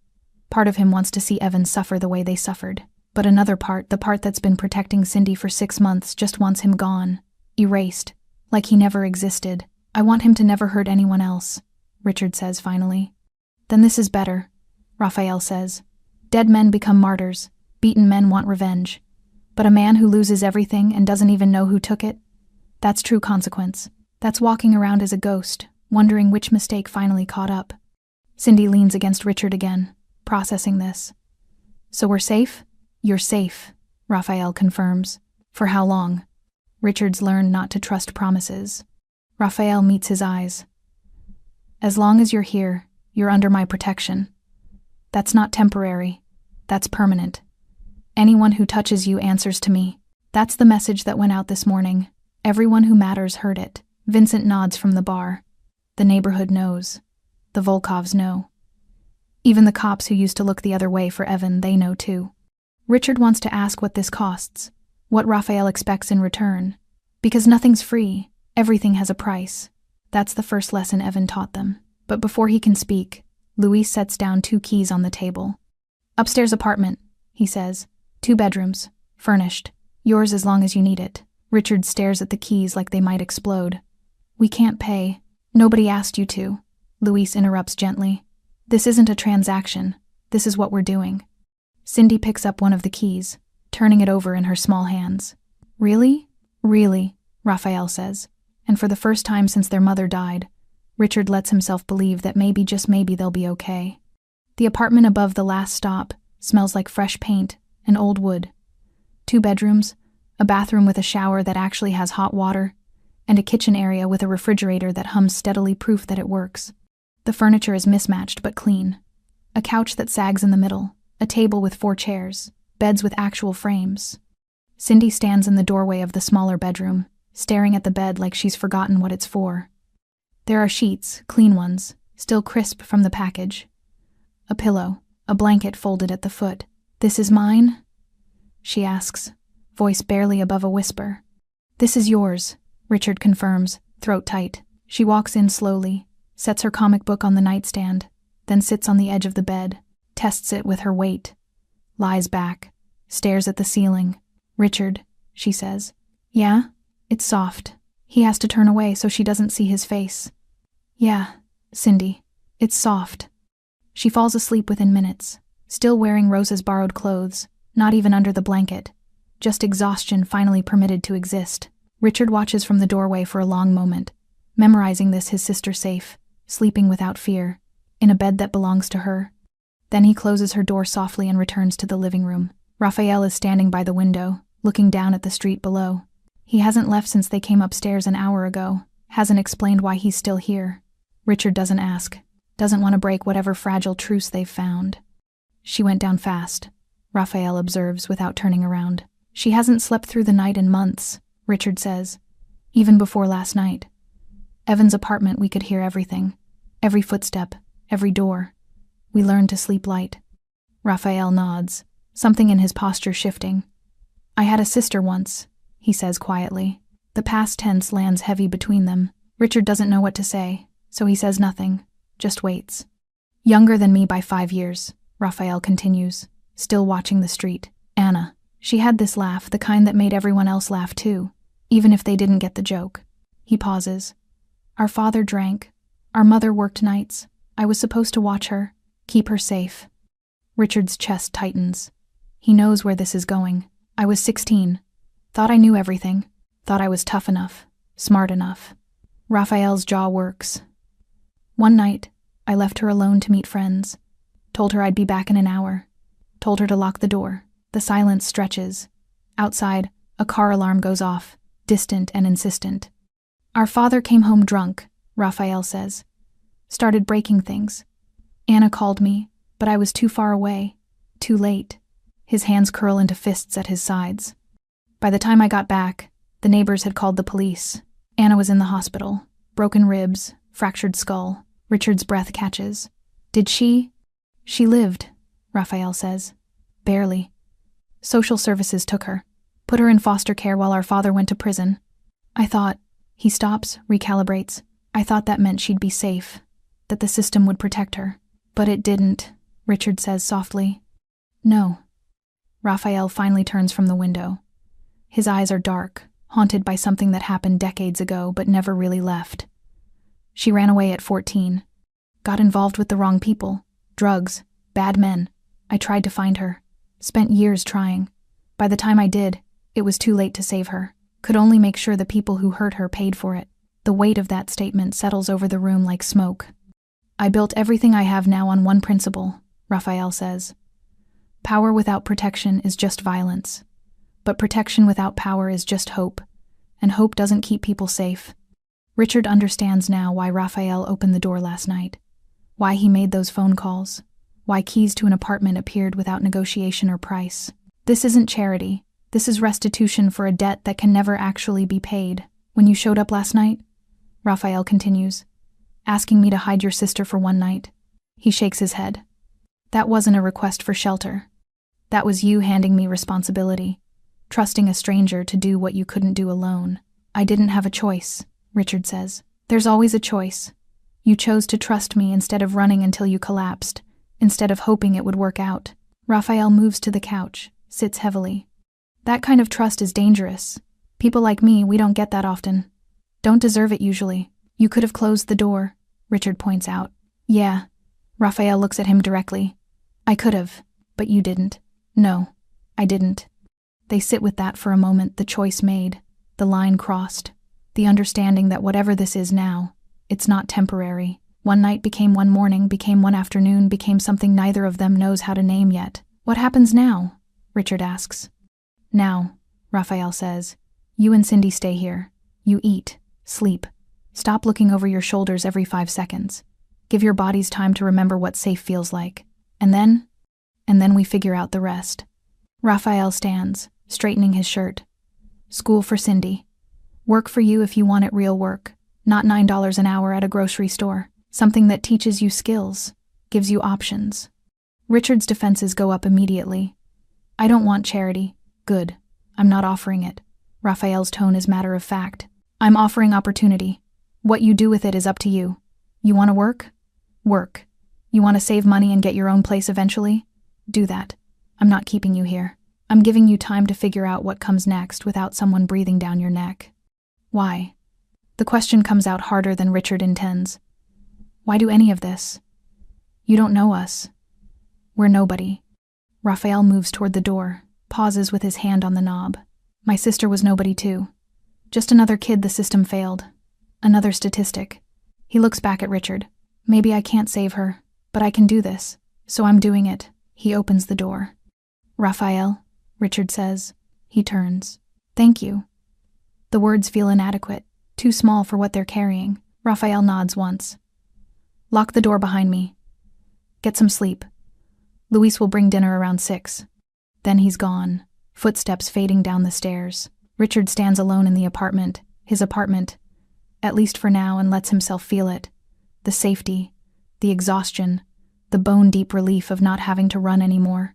Part of him wants to see Evan suffer the way they suffered. But another part, the part that's been protecting Cindy for 6 months, just wants him gone. Erased. Like he never existed. I want him to never hurt anyone else, Richard says finally. Then this is better, Raphael says. Dead men become martyrs. Beaten men want revenge. But a man who loses everything and doesn't even know who took it? That's true consequence. That's walking around as a ghost, wondering which mistake finally caught up. Cindy leans against Richard again, processing this. So we're safe? You're safe, Raphael confirms. For how long? Richard's learned not to trust promises. Raphael meets his eyes. As long as you're here, you're under my protection. That's not temporary. That's permanent. Anyone who touches you answers to me. That's the message that went out this morning. Everyone who matters heard it. Vincent nods from the bar. The neighborhood knows. The Volkovs know. Even the cops who used to look the other way for Evan, they know too. Richard wants to ask what this costs, what Raphael expects in return. Because nothing's free, everything has a price. That's the first lesson Evan taught them. But before he can speak, Luis sets down 2 keys on the table. Upstairs apartment, he says. 2 bedrooms, furnished. Yours as long as you need it. Richard stares at the keys like they might explode. We can't pay. Nobody asked you to. Luis interrupts gently. This isn't a transaction. This is what we're doing. Cindy picks up one of the keys, turning it over in her small hands. Really? Really, Raphael says. And for the first time since their mother died, Richard lets himself believe that maybe, just maybe, they'll be okay. The apartment above the last stop smells like fresh paint and old wood. 2 bedrooms, a bathroom with a shower that actually has hot water, and a kitchen area with a refrigerator that hums steadily, proof that it works. The furniture is mismatched but clean. A couch that sags in the middle, a table with 4 chairs, beds with actual frames. Cindy stands in the doorway of the smaller bedroom, staring at the bed like she's forgotten what it's for. There are sheets, clean ones, still crisp from the package. A pillow, a blanket folded at the foot. This is mine? She asks, voice barely above a whisper. This is yours, Richard confirms, throat tight. She walks in slowly, sets her comic book on the nightstand, then sits on the edge of the bed, tests it with her weight, lies back, stares at the ceiling. Richard, she says. Yeah? It's soft. He has to turn away so she doesn't see his face. Yeah, Cindy. It's soft. She falls asleep within minutes, still wearing Rosa's borrowed clothes, not even under the blanket. Just exhaustion finally permitted to exist. Richard watches from the doorway for a long moment, memorizing this, his sister safe, sleeping without fear, in a bed that belongs to her. Then he closes her door softly and returns to the living room. Raphael is standing by the window, looking down at the street below. He hasn't left since they came upstairs an hour ago, hasn't explained why he's still here. Richard doesn't ask, doesn't want to break whatever fragile truce they've found. She went down fast, Raphael observes without turning around. She hasn't slept through the night in months, Richard says. Even before last night. Evan's apartment, we could hear everything. Every footstep, every door. We learned to sleep light. Raphael nods, something in his posture shifting. I had a sister once, he says quietly. The past tense lands heavy between them. Richard doesn't know what to say, so he says nothing, just waits. Younger than me by 5 years, Raphael continues, still watching the street. Anna. She had this laugh, the kind that made everyone else laugh too, even if they didn't get the joke. He pauses. Our father drank. Our mother worked nights. I was supposed to watch her, keep her safe. Richard's chest tightens. He knows where this is going. I was 16. Thought I knew everything. Thought I was tough enough, smart enough. Raphael's jaw works. One night, I left her alone to meet friends. Told her I'd be back in an hour. Told her to lock the door. The silence stretches. Outside, a car alarm goes off, distant and insistent. Our father came home drunk, Raphael says. Started breaking things. Anna called me, but I was too far away, too late. His hands curl into fists at his sides. By the time I got back, the neighbors had called the police. Anna was in the hospital. Broken ribs, fractured skull. Richard's breath catches. Did she? She lived, Raphael says. Barely. Social services took her. Put her in foster care while our father went to prison. I thought, He stops, recalibrates. I thought that meant she'd be safe, that the system would protect her. But it didn't, Richard says softly. No. Raphael finally turns from the window. His eyes are dark, haunted by something that happened decades ago but never really left. She ran away at 14. Got involved with the wrong people. Drugs. Bad men. I tried to find her. Spent years trying. By the time I did, it was too late to save her. Could only make sure the people who hurt her paid for it. The weight of that statement settles over the room like smoke. I built everything I have now on one principle, Raphael says. Power without protection is just violence. But protection without power is just hope. And hope doesn't keep people safe. Richard understands now why Raphael opened the door last night. Why he made those phone calls. Why keys to an apartment appeared without negotiation or price. This isn't charity. This is restitution for a debt that can never actually be paid. When you showed up last night, Raphael continues, asking me to hide your sister for one night. He shakes his head. That wasn't a request for shelter. That was you handing me responsibility, trusting a stranger to do what you couldn't do alone. I didn't have a choice, Richard says. There's always a choice. You chose to trust me instead of running until you collapsed, instead of hoping it would work out. Raphael moves to the couch, sits heavily. That kind of trust is dangerous. People like me, we don't get that often. Don't deserve it usually. You could have closed the door, Richard points out. Yeah. Raphael looks at him directly. I could have, but you didn't. No, I didn't. They sit with that for a moment, the choice made, the line crossed, the understanding that whatever this is now, it's not temporary. One night became one morning, became one afternoon, became something neither of them knows how to name yet. What happens now? Richard asks. Now, Raphael says, you and Cindy stay here. You eat, sleep. Stop looking over your shoulders every 5 seconds. Give your bodies time to remember what safe feels like. And then we figure out the rest. Raphael stands, straightening his shirt. School for Cindy. Work for you if you want it, real work. Not $9 an hour at a grocery store. Something that teaches you skills, gives you options. Richard's defenses go up immediately. I don't want charity. Good. I'm not offering it. Raphael's tone is matter of fact. I'm offering opportunity. What you do with it is up to you. You want to work? Work. You want to save money and get your own place eventually? Do that. I'm not keeping you here. I'm giving you time to figure out what comes next without someone breathing down your neck. Why? The question comes out harder than Richard intends. Why do any of this? You don't know us. We're nobody. Raphael moves toward the door, pauses with his hand on the knob. My sister was nobody too. Just another kid the system failed. Another statistic. He looks back at Richard. Maybe I can't save her, but I can do this, so I'm doing it. He opens the door. Raphael, Richard says. He turns. Thank you. The words feel inadequate, too small for what they're carrying. Raphael nods once. Lock the door behind me. Get some sleep. Luis will bring dinner around 6. Then he's gone, footsteps fading down the stairs. Richard stands alone in the apartment, his apartment, at least for now, and lets himself feel it. The safety, the exhaustion, the bone-deep relief of not having to run anymore.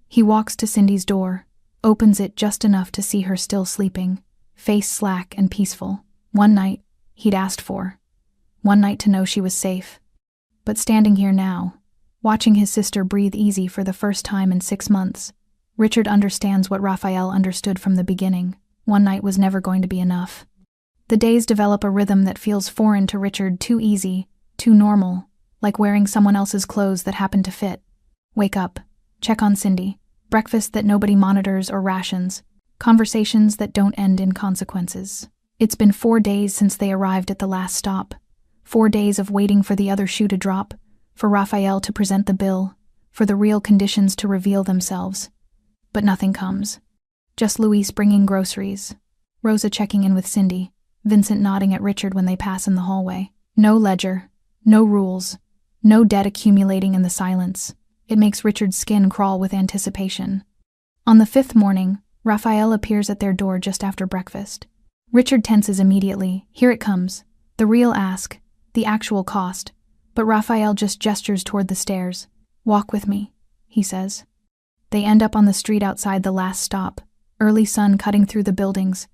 He walks to Cindy's door, opens it just enough to see her still sleeping, face slack and peaceful. One night, he'd asked for. One night to know she was safe. But standing here now, watching his sister breathe easy for the first time in 6 months, Richard understands what Raphael understood from the beginning. One night was never going to be enough. The days develop a rhythm that feels foreign to Richard, too easy, too normal, like wearing someone else's clothes that happen to fit. Wake up, check on Cindy, breakfast that nobody monitors or rations, conversations that don't end in consequences. It's been 4 days since they arrived at the last stop. 4 days of waiting for the other shoe to drop, for Raphael to present the bill, for the real conditions to reveal themselves. But nothing comes. Just Luis bringing groceries, Rosa checking in with Cindy, Vincent nodding at Richard when they pass in the hallway. No ledger, no rules, no debt accumulating in the silence. It makes Richard's skin crawl with anticipation. On the 5th morning, Raphael appears at their door just after breakfast. Richard tenses immediately. Here it comes. The real ask, the actual cost. But Raphael just gestures toward the stairs. Walk with me, he says. They end up on the street outside the last stop, early sun cutting through the buildings,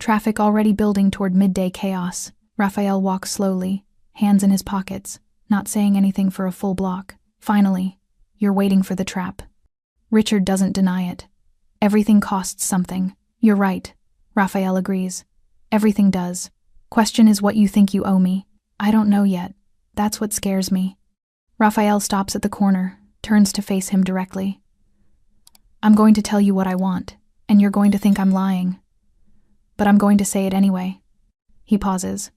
Traffic already building toward midday chaos. Raphael walks slowly, hands in his pockets, not saying anything for a full block. Finally, you're waiting for the trap. Richard doesn't deny it. Everything costs something. You're right. Raphael agrees. Everything does. Question is what you think you owe me. I don't know yet. That's what scares me. Raphael stops at the corner, turns to face him directly. I'm going to tell you what I want, and you're going to think I'm lying. But I'm going to say it anyway. He pauses.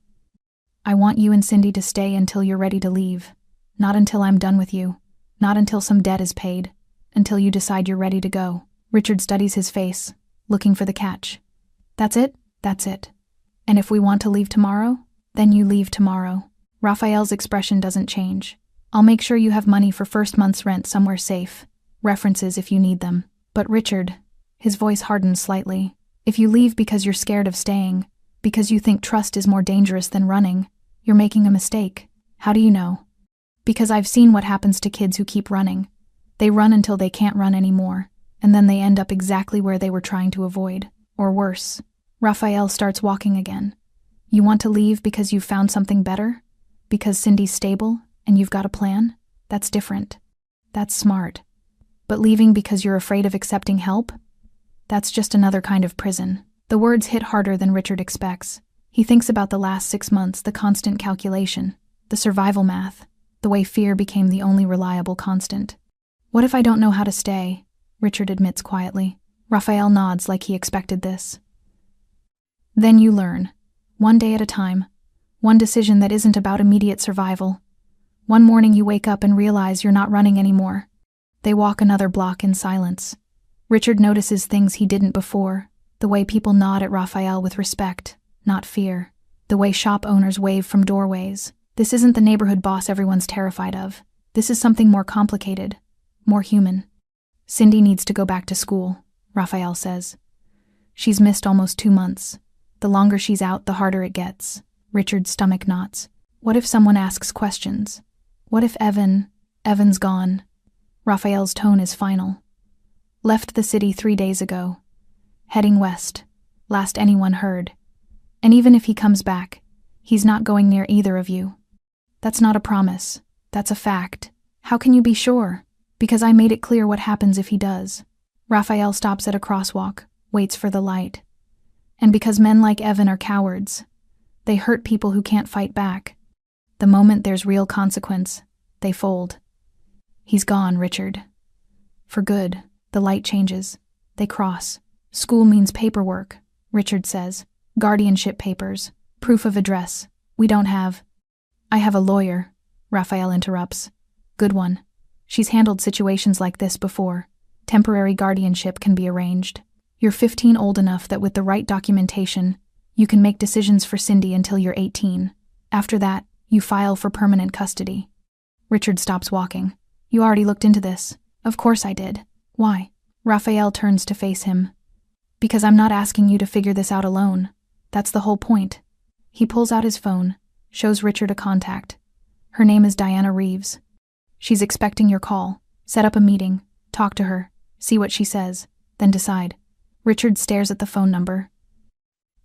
I want you and Cindy to stay until you're ready to leave. Not until I'm done with you. Not until some debt is paid. Until you decide you're ready to go. Richard studies his face, looking for the catch. That's it? That's it. And if we want to leave tomorrow, then you leave tomorrow. Raphael's expression doesn't change. I'll make sure you have money for first month's rent somewhere safe. References if you need them. But Richard, his voice hardens slightly. If you leave because you're scared of staying, because you think trust is more dangerous than running, you're making a mistake. How do you know? Because I've seen what happens to kids who keep running. They run until they can't run anymore, and then they end up exactly where they were trying to avoid. Or worse. Raphael starts walking again. You want to leave because you've found something better? Because Cindy's stable, and you've got a plan? That's different. That's smart. But leaving because you're afraid of accepting help? That's just another kind of prison. The words hit harder than Richard expects. He thinks about the last 6 months, the constant calculation, the survival math, the way fear became the only reliable constant. What if I don't know how to stay? Richard admits quietly. Raphael nods like he expected this. Then you learn. One day at a time. One decision that isn't about immediate survival. One morning you wake up and realize you're not running anymore. They walk another block in silence. Richard notices things he didn't before. The way people nod at Raphael with respect, not fear. The way shop owners wave from doorways. This isn't the neighborhood boss everyone's terrified of. This is something more complicated. More human. Cindy needs to go back to school, Raphael says. She's missed almost 2 months. The longer she's out, the harder it gets. Richard's stomach knots. What if someone asks questions? What if Evan's gone? Raphael's tone is final. Left the city 3 days ago. Heading west. Last anyone heard. And even if he comes back, he's not going near either of you. That's not a promise. That's a fact. How can you be sure? Because I made it clear what happens if he does. Raphael stops at a crosswalk, waits for the light. And because men like Evan are cowards, they hurt people who can't fight back. The moment there's real consequence, they fold. He's gone, Richard. For good. The light changes. They cross. School means paperwork, Richard says. Guardianship papers. Proof of address. We don't have. I have a lawyer, Raphael interrupts. Good one. She's handled situations like this before. Temporary guardianship can be arranged. You're 15, old enough that with the right documentation, you can make decisions for Cindy until you're 18. After that, you file for permanent custody. Richard stops walking. You already looked into this. Of course I did. Why? Raphael turns to face him. Because I'm not asking you to figure this out alone. That's the whole point. He pulls out his phone, shows Richard a contact. Her name is Diana Reeves. She's expecting your call. Set up a meeting. Talk to her. See what she says. Then decide. Richard stares at the phone number.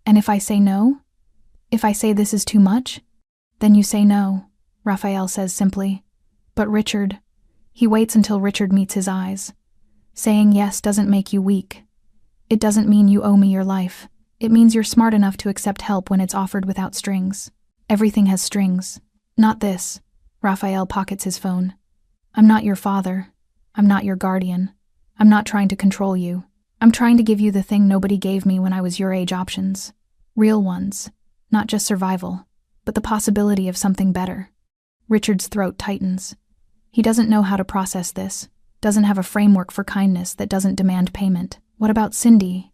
And if I say no? If I say this is too much? Then you say no, Raphael says simply. But Richard... He waits until Richard meets his eyes. Saying yes doesn't make you weak. It doesn't mean you owe me your life. It means you're smart enough to accept help when it's offered without strings. Everything has strings. Not this. Raphael pockets his phone. I'm not your father. I'm not your guardian. I'm not trying to control you. I'm trying to give you the thing nobody gave me when I was your age: options. Real ones. Not just survival, but the possibility of something better. Richard's throat tightens. He doesn't know how to process this, doesn't have a framework for kindness that doesn't demand payment. What about Cindy?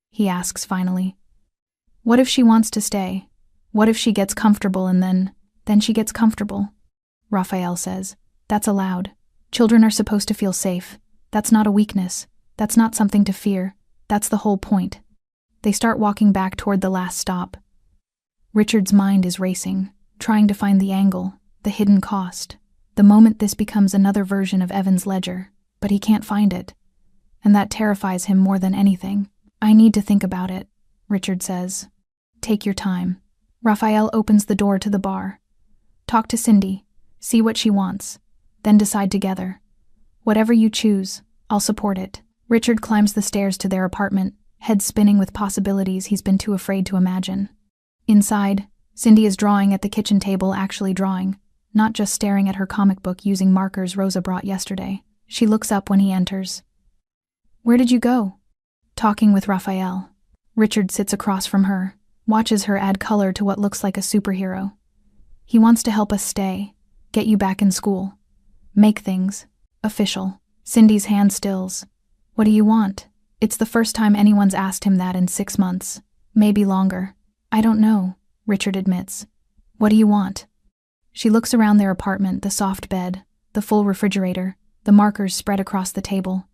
He asks finally. What if she wants to stay? What if she gets comfortable and then she gets comfortable? Raphael says. That's allowed. Children are supposed to feel safe. That's not a weakness. That's not something to fear. That's the whole point. They start walking back toward the last stop. Richard's mind is racing, trying to find the angle, the hidden cost. The moment this becomes another version of Evan's ledger, but he can't find it. And that terrifies him more than anything. I need to think about it, Richard says. Take your time. Raphael opens the door to the bar. Talk to Cindy, see what she wants, then decide together. Whatever you choose, I'll support it. Richard climbs the stairs to their apartment, head spinning with possibilities he's been too afraid to imagine. Inside, Cindy is drawing at the kitchen table, actually drawing, not just staring at her comic book using markers Rosa brought yesterday. She looks up when he enters. Where did you go? Talking with Raphael. Richard sits across from her, watches her add color to what looks like a superhero. He wants to help us stay, get you back in school. Make things official. Cindy's hand stills. What do you want? It's the first time anyone's asked him that in 6 months. Maybe longer. I don't know, Richard admits. What do you want? She looks around their apartment, the soft bed, the full refrigerator, the markers spread across the table.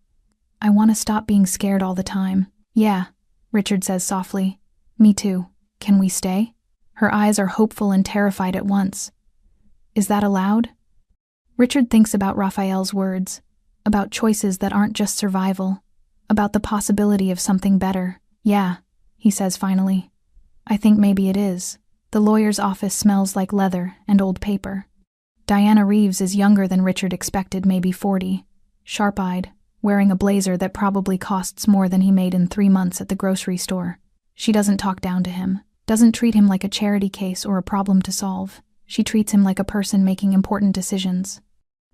I want to stop being scared all the time. Yeah, Richard says softly. Me too. Can we stay? Her eyes are hopeful and terrified at once. Is that allowed? Richard thinks about Raphael's words, about choices that aren't just survival, about the possibility of something better. Yeah, he says finally. I think maybe it is. The lawyer's office smells like leather and old paper. Diana Reeves is younger than Richard expected, maybe 40, sharp-eyed, wearing a blazer that probably costs more than he made in 3 months at the grocery store. She doesn't talk down to him, doesn't treat him like a charity case or a problem to solve. She treats him like a person making important decisions.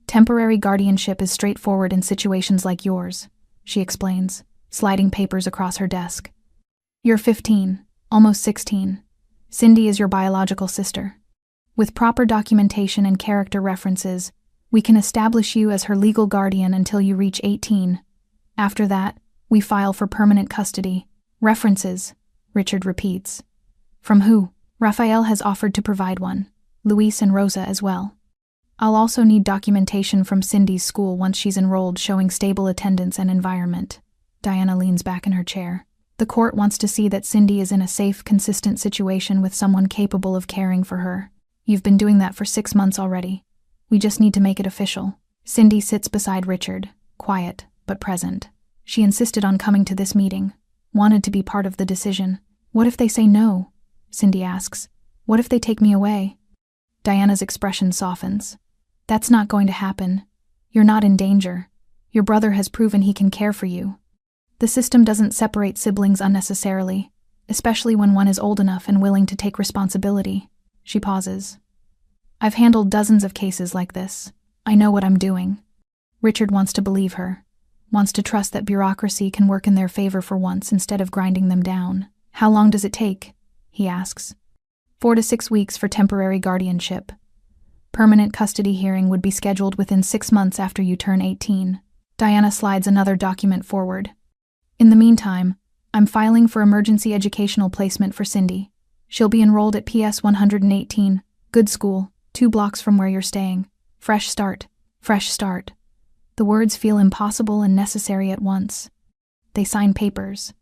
Temporary guardianship is straightforward in situations like yours, she explains, sliding papers across her desk. You're 15, almost 16. Cindy is your biological sister. With proper documentation and character references, we can establish you as her legal guardian until you reach 18. After that, we file for permanent custody. References, Richard repeats. From who? Raphael has offered to provide one. Luis and Rosa as well. I'll also need documentation from Cindy's school once she's enrolled showing stable attendance and environment. Diana leans back in her chair. The court wants to see that Cindy is in a safe, consistent situation with someone capable of caring for her. You've been doing that for 6 months already. We just need to make it official. Cindy sits beside Richard, quiet but present. She insisted on coming to this meeting, wanted to be part of the decision. What if they say no? Cindy asks. What if they take me away? Diana's expression softens. That's not going to happen. You're not in danger. Your brother has proven he can care for you. The system doesn't separate siblings unnecessarily, especially when one is old enough and willing to take responsibility. She pauses. I've handled dozens of cases like this. I know what I'm doing. Richard wants to believe her, wants to trust that bureaucracy can work in their favor for once instead of grinding them down. How long does it take? He asks. 4 to 6 weeks for temporary guardianship. Permanent custody hearing would be scheduled within 6 months after you turn 18. Diana slides another document forward. In the meantime, I'm filing for emergency educational placement for Cindy. She'll be enrolled at PS 118, good school, 2 blocks from where you're staying. Fresh start, fresh start. The words feel impossible and necessary at once. They sign papers,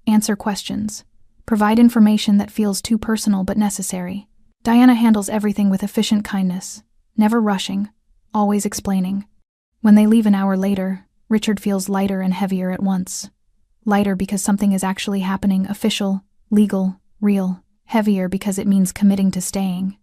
answer questions, provide information that feels too personal but necessary. Diana handles everything with efficient kindness, never rushing, always explaining. When they leave an hour later, Richard feels lighter and heavier at once. Lighter because something is actually happening, official, legal, real. Heavier because it means committing to staying,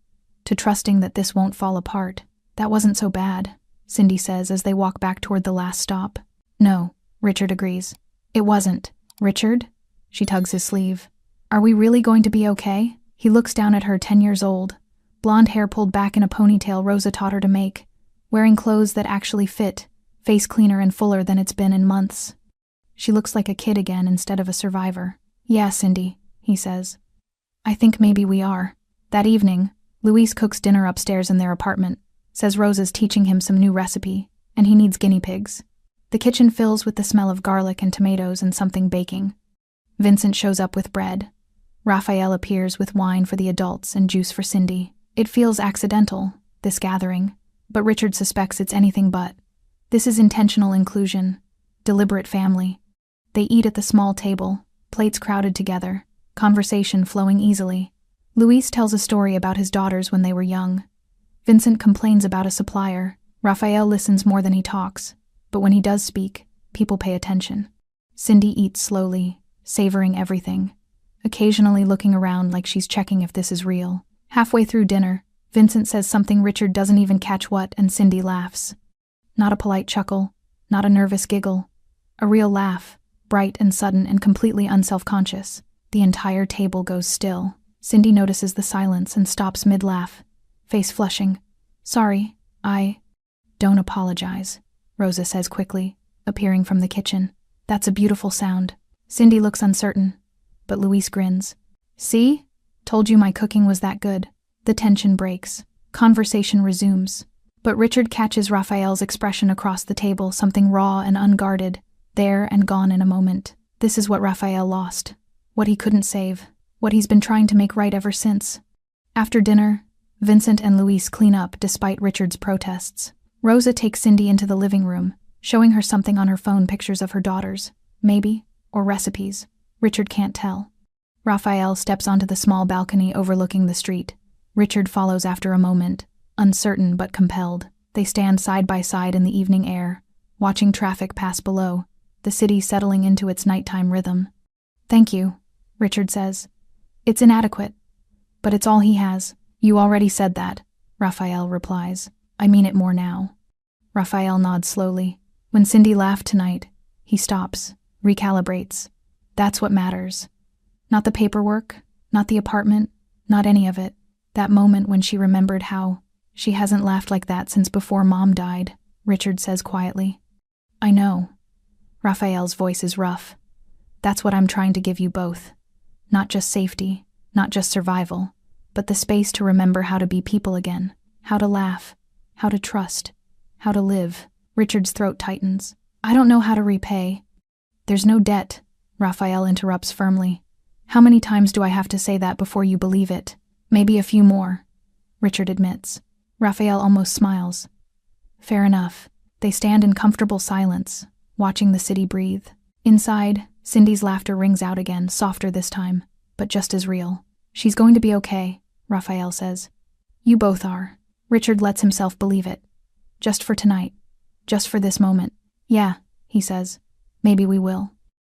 to trusting that this won't fall apart. That wasn't so bad, Cindy says as they walk back toward the last stop. No, Richard agrees. It wasn't. Richard? She tugs his sleeve. Are we really going to be okay? He looks down at her, 10 years old, blonde hair pulled back in a ponytail Rosa taught her to make, wearing clothes that actually fit, face cleaner and fuller than it's been in months. She looks like a kid again instead of a survivor. Yeah, Cindy, he says. I think maybe we are. That evening, Luis cooks dinner upstairs in their apartment, says Rosa's teaching him some new recipe, and he needs guinea pigs. The kitchen fills with the smell of garlic and tomatoes and something baking. Vincent shows up with bread. Raphael appears with wine for the adults and juice for Cindy. It feels accidental, this gathering, but Richard suspects it's anything but. This is intentional inclusion, deliberate family. They eat at the small table, plates crowded together, conversation flowing easily. Luis tells a story about his daughters when they were young. Vincent complains about a supplier. Raphael listens more than he talks, but when he does speak, people pay attention. Cindy eats slowly, savoring everything. occasionally looking around like she's checking if this is real. Halfway through dinner, Vincent says something Richard doesn't even catch what, and Cindy laughs. Not a polite chuckle, not a nervous giggle. A real laugh, bright and sudden and completely unself-conscious. The entire table goes still. Cindy notices the silence and stops mid-laugh, face flushing. Sorry, Don't apologize, Rosa says quickly, appearing from the kitchen. That's a beautiful sound. Cindy looks uncertain, but Luis grins. See? Told you my cooking was that good. The tension breaks. Conversation resumes. But Richard catches Raphael's expression across the table, something raw and unguarded, there and gone in a moment. This is what Raphael lost. What he couldn't save. What he's been trying to make right ever since. After dinner, Vincent and Luis clean up despite Richard's protests. Rosa takes Cindy into the living room, showing her something on her phone, pictures of her daughters, maybe, or recipes. Richard can't tell. Raphael steps onto the small balcony overlooking the street. Richard follows after a moment, uncertain but compelled. They stand side by side in the evening air, watching traffic pass below, the city settling into its nighttime rhythm. Thank you, Richard says. It's inadequate, but it's all he has. You already said that, Raphael replies. I mean it more now. Raphael nods slowly. When Cindy laughed tonight, he stops, recalibrates. That's what matters. Not the paperwork, not the apartment, not any of it. That moment when she remembered how she hasn't laughed like that since before Mom died, Richard says quietly. I know. Raphael's voice is rough. That's what I'm trying to give you both. Not just safety, not just survival, but the space to remember how to be people again, how to laugh, how to trust, how to live. Richard's throat tightens. I don't know how to repay. There's no debt, Raphael interrupts firmly. How many times do I have to say that before you believe it? Maybe a few more, Richard admits. Raphael almost smiles. Fair enough. They stand in comfortable silence, watching the city breathe. Inside, Cindy's laughter rings out again, softer this time, but just as real. She's going to be okay, Raphael says. You both are. Richard lets himself believe it. Just for tonight. Just for this moment. Yeah, he says. Maybe we will.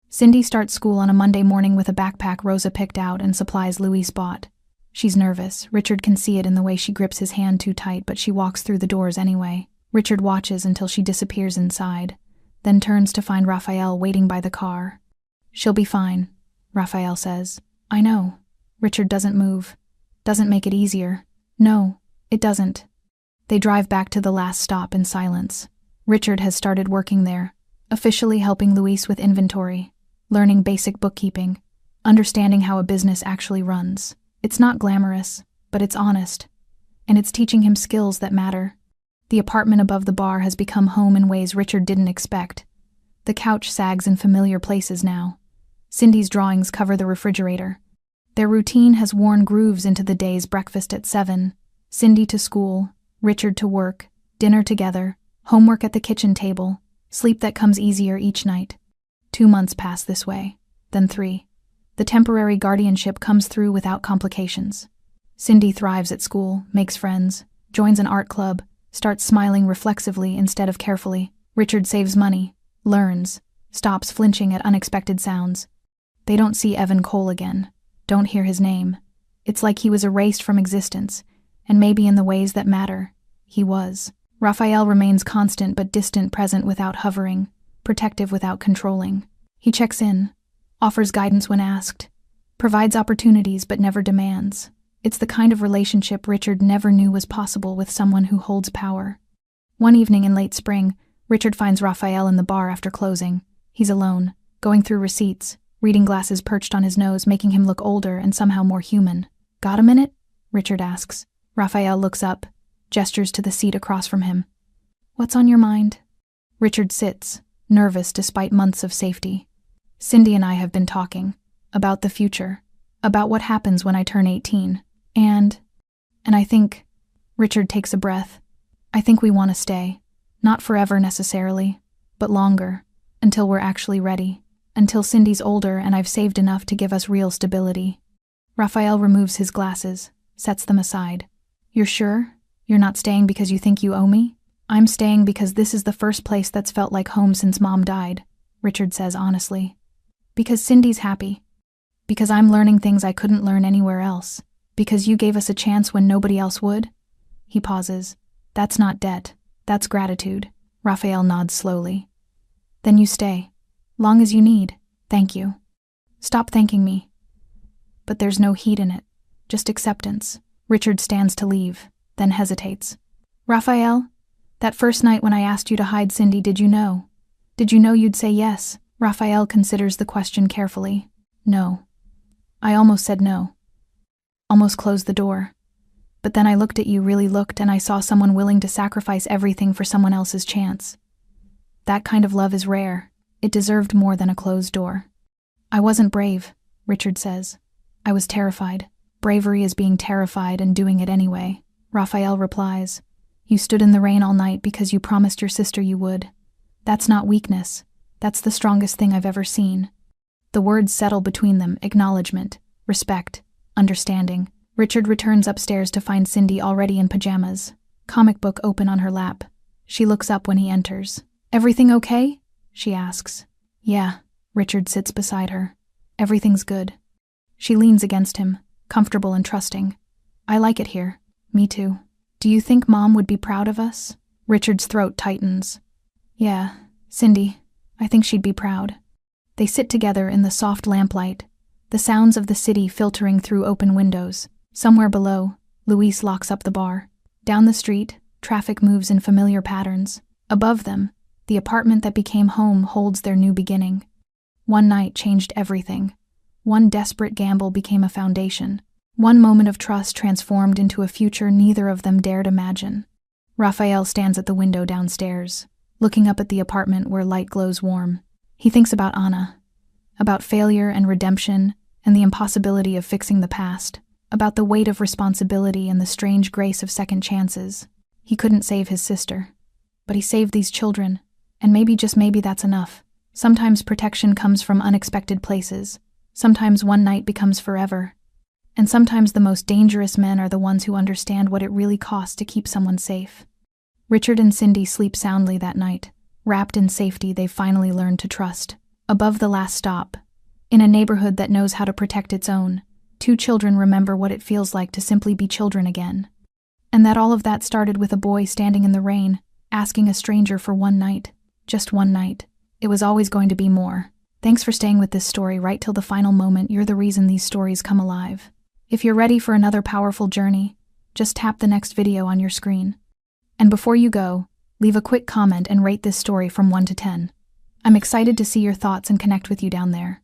Cindy starts school on a Monday morning with a backpack Rosa picked out and supplies Luis bought. She's nervous. Richard can see it in the way she grips his hand too tight, but she walks through the doors anyway. Richard watches until she disappears inside, then turns to find Raphael waiting by the car. She'll be fine, Raphael says. I know. Richard doesn't move. Doesn't make it easier. No, it doesn't. They drive back to the last stop in silence. Richard has started working there, officially helping Luis with inventory, learning basic bookkeeping, understanding how a business actually runs. It's not glamorous, but it's honest, and it's teaching him skills that matter. The apartment above the bar has become home in ways Richard didn't expect. The couch sags in familiar places now. Cindy's drawings cover the refrigerator. Their routine has worn grooves into the day's breakfast at 7, Cindy to school, Richard to work, dinner together, homework at the kitchen table, sleep that comes easier each night. 2 months pass this way, then 3. The temporary guardianship comes through without complications. Cindy thrives at school, makes friends, joins an art club, starts smiling reflexively instead of carefully. Richard saves money, learns, stops flinching at unexpected sounds. They don't see Evan Cole again, don't hear his name. It's like he was erased from existence, and maybe in the ways that matter, he was. Raphael remains constant but distant, present without hovering, protective without controlling. He checks in, offers guidance when asked, provides opportunities but never demands. It's the kind of relationship Richard never knew was possible with someone who holds power. One evening in late spring, Richard finds Raphael in the bar after closing. He's alone, going through receipts, reading glasses perched on his nose, making him look older and somehow more human. Got a minute? Richard asks. Raphael looks up, gestures to the seat across from him. What's on your mind? Richard sits, nervous despite months of safety. Cindy and I have been talking about the future, about what happens when I turn 18, and I think, Richard takes a breath, I think we want to stay, not forever necessarily, but longer, until we're actually ready, until Cindy's older and I've saved enough to give us real stability. Raphael removes his glasses, sets them aside. You're sure? You're not staying because you think you owe me? I'm staying because this is the first place that's felt like home since Mom died, Richard says honestly. Because Cindy's happy. Because I'm learning things I couldn't learn anywhere else. Because you gave us a chance when nobody else would? He pauses. That's not debt. That's gratitude. Raphael nods slowly. Then you stay. Long as you need. Thank you. Stop thanking me. But there's no heat in it. Just acceptance. Richard stands to leave, then hesitates. Raphael, that first night when I asked you to hide Cindy, did you know? Did you know you'd say yes? Raphael considers the question carefully. No. I almost said no. Almost closed the door. But then I looked at you, really looked, and I saw someone willing to sacrifice everything for someone else's chance. That kind of love is rare. It deserved more than a closed door. I wasn't brave, Richard says. I was terrified. Bravery is being terrified and doing it anyway. Raphael replies. You stood in the rain all night because you promised your sister you would. That's not weakness. That's the strongest thing I've ever seen. The words settle between them, acknowledgement, respect, understanding. Richard returns upstairs to find Cindy already in pajamas, comic book open on her lap. She looks up when he enters. Everything okay? She asks. Yeah. Richard sits beside her. Everything's good. She leans against him, comfortable and trusting. I like it here. Me too. Do you think Mom would be proud of us? Richard's throat tightens. Yeah, Cindy, I think she'd be proud. They sit together in the soft lamplight, the sounds of the city filtering through open windows. Somewhere below, Luis locks up the bar. Down the street, traffic moves in familiar patterns. Above them, the apartment that became home holds their new beginning. One night changed everything. One desperate gamble became a foundation. One moment of trust transformed into a future neither of them dared imagine. Raphael stands at the window downstairs, looking up at the apartment where light glows warm. He thinks about Anna, about failure and redemption and the impossibility of fixing the past, about the weight of responsibility and the strange grace of second chances. He couldn't save his sister, but he saved these children, and maybe, just maybe, that's enough. Sometimes protection comes from unexpected places. Sometimes one night becomes forever. And sometimes the most dangerous men are the ones who understand what it really costs to keep someone safe. Richard and Cindy sleep soundly that night, wrapped in safety they've finally learned to trust. Above the last stop, in a neighborhood that knows how to protect its own, two children remember what it feels like to simply be children again. And that all of that started with a boy standing in the rain, asking a stranger for one night. Just one night. It was always going to be more. Thanks for staying with this story right till the final moment. You're the reason these stories come alive. If you're ready for another powerful journey, just tap the next video on your screen. And before you go, leave a quick comment and rate this story from 1 to 10. I'm excited to see your thoughts and connect with you down there.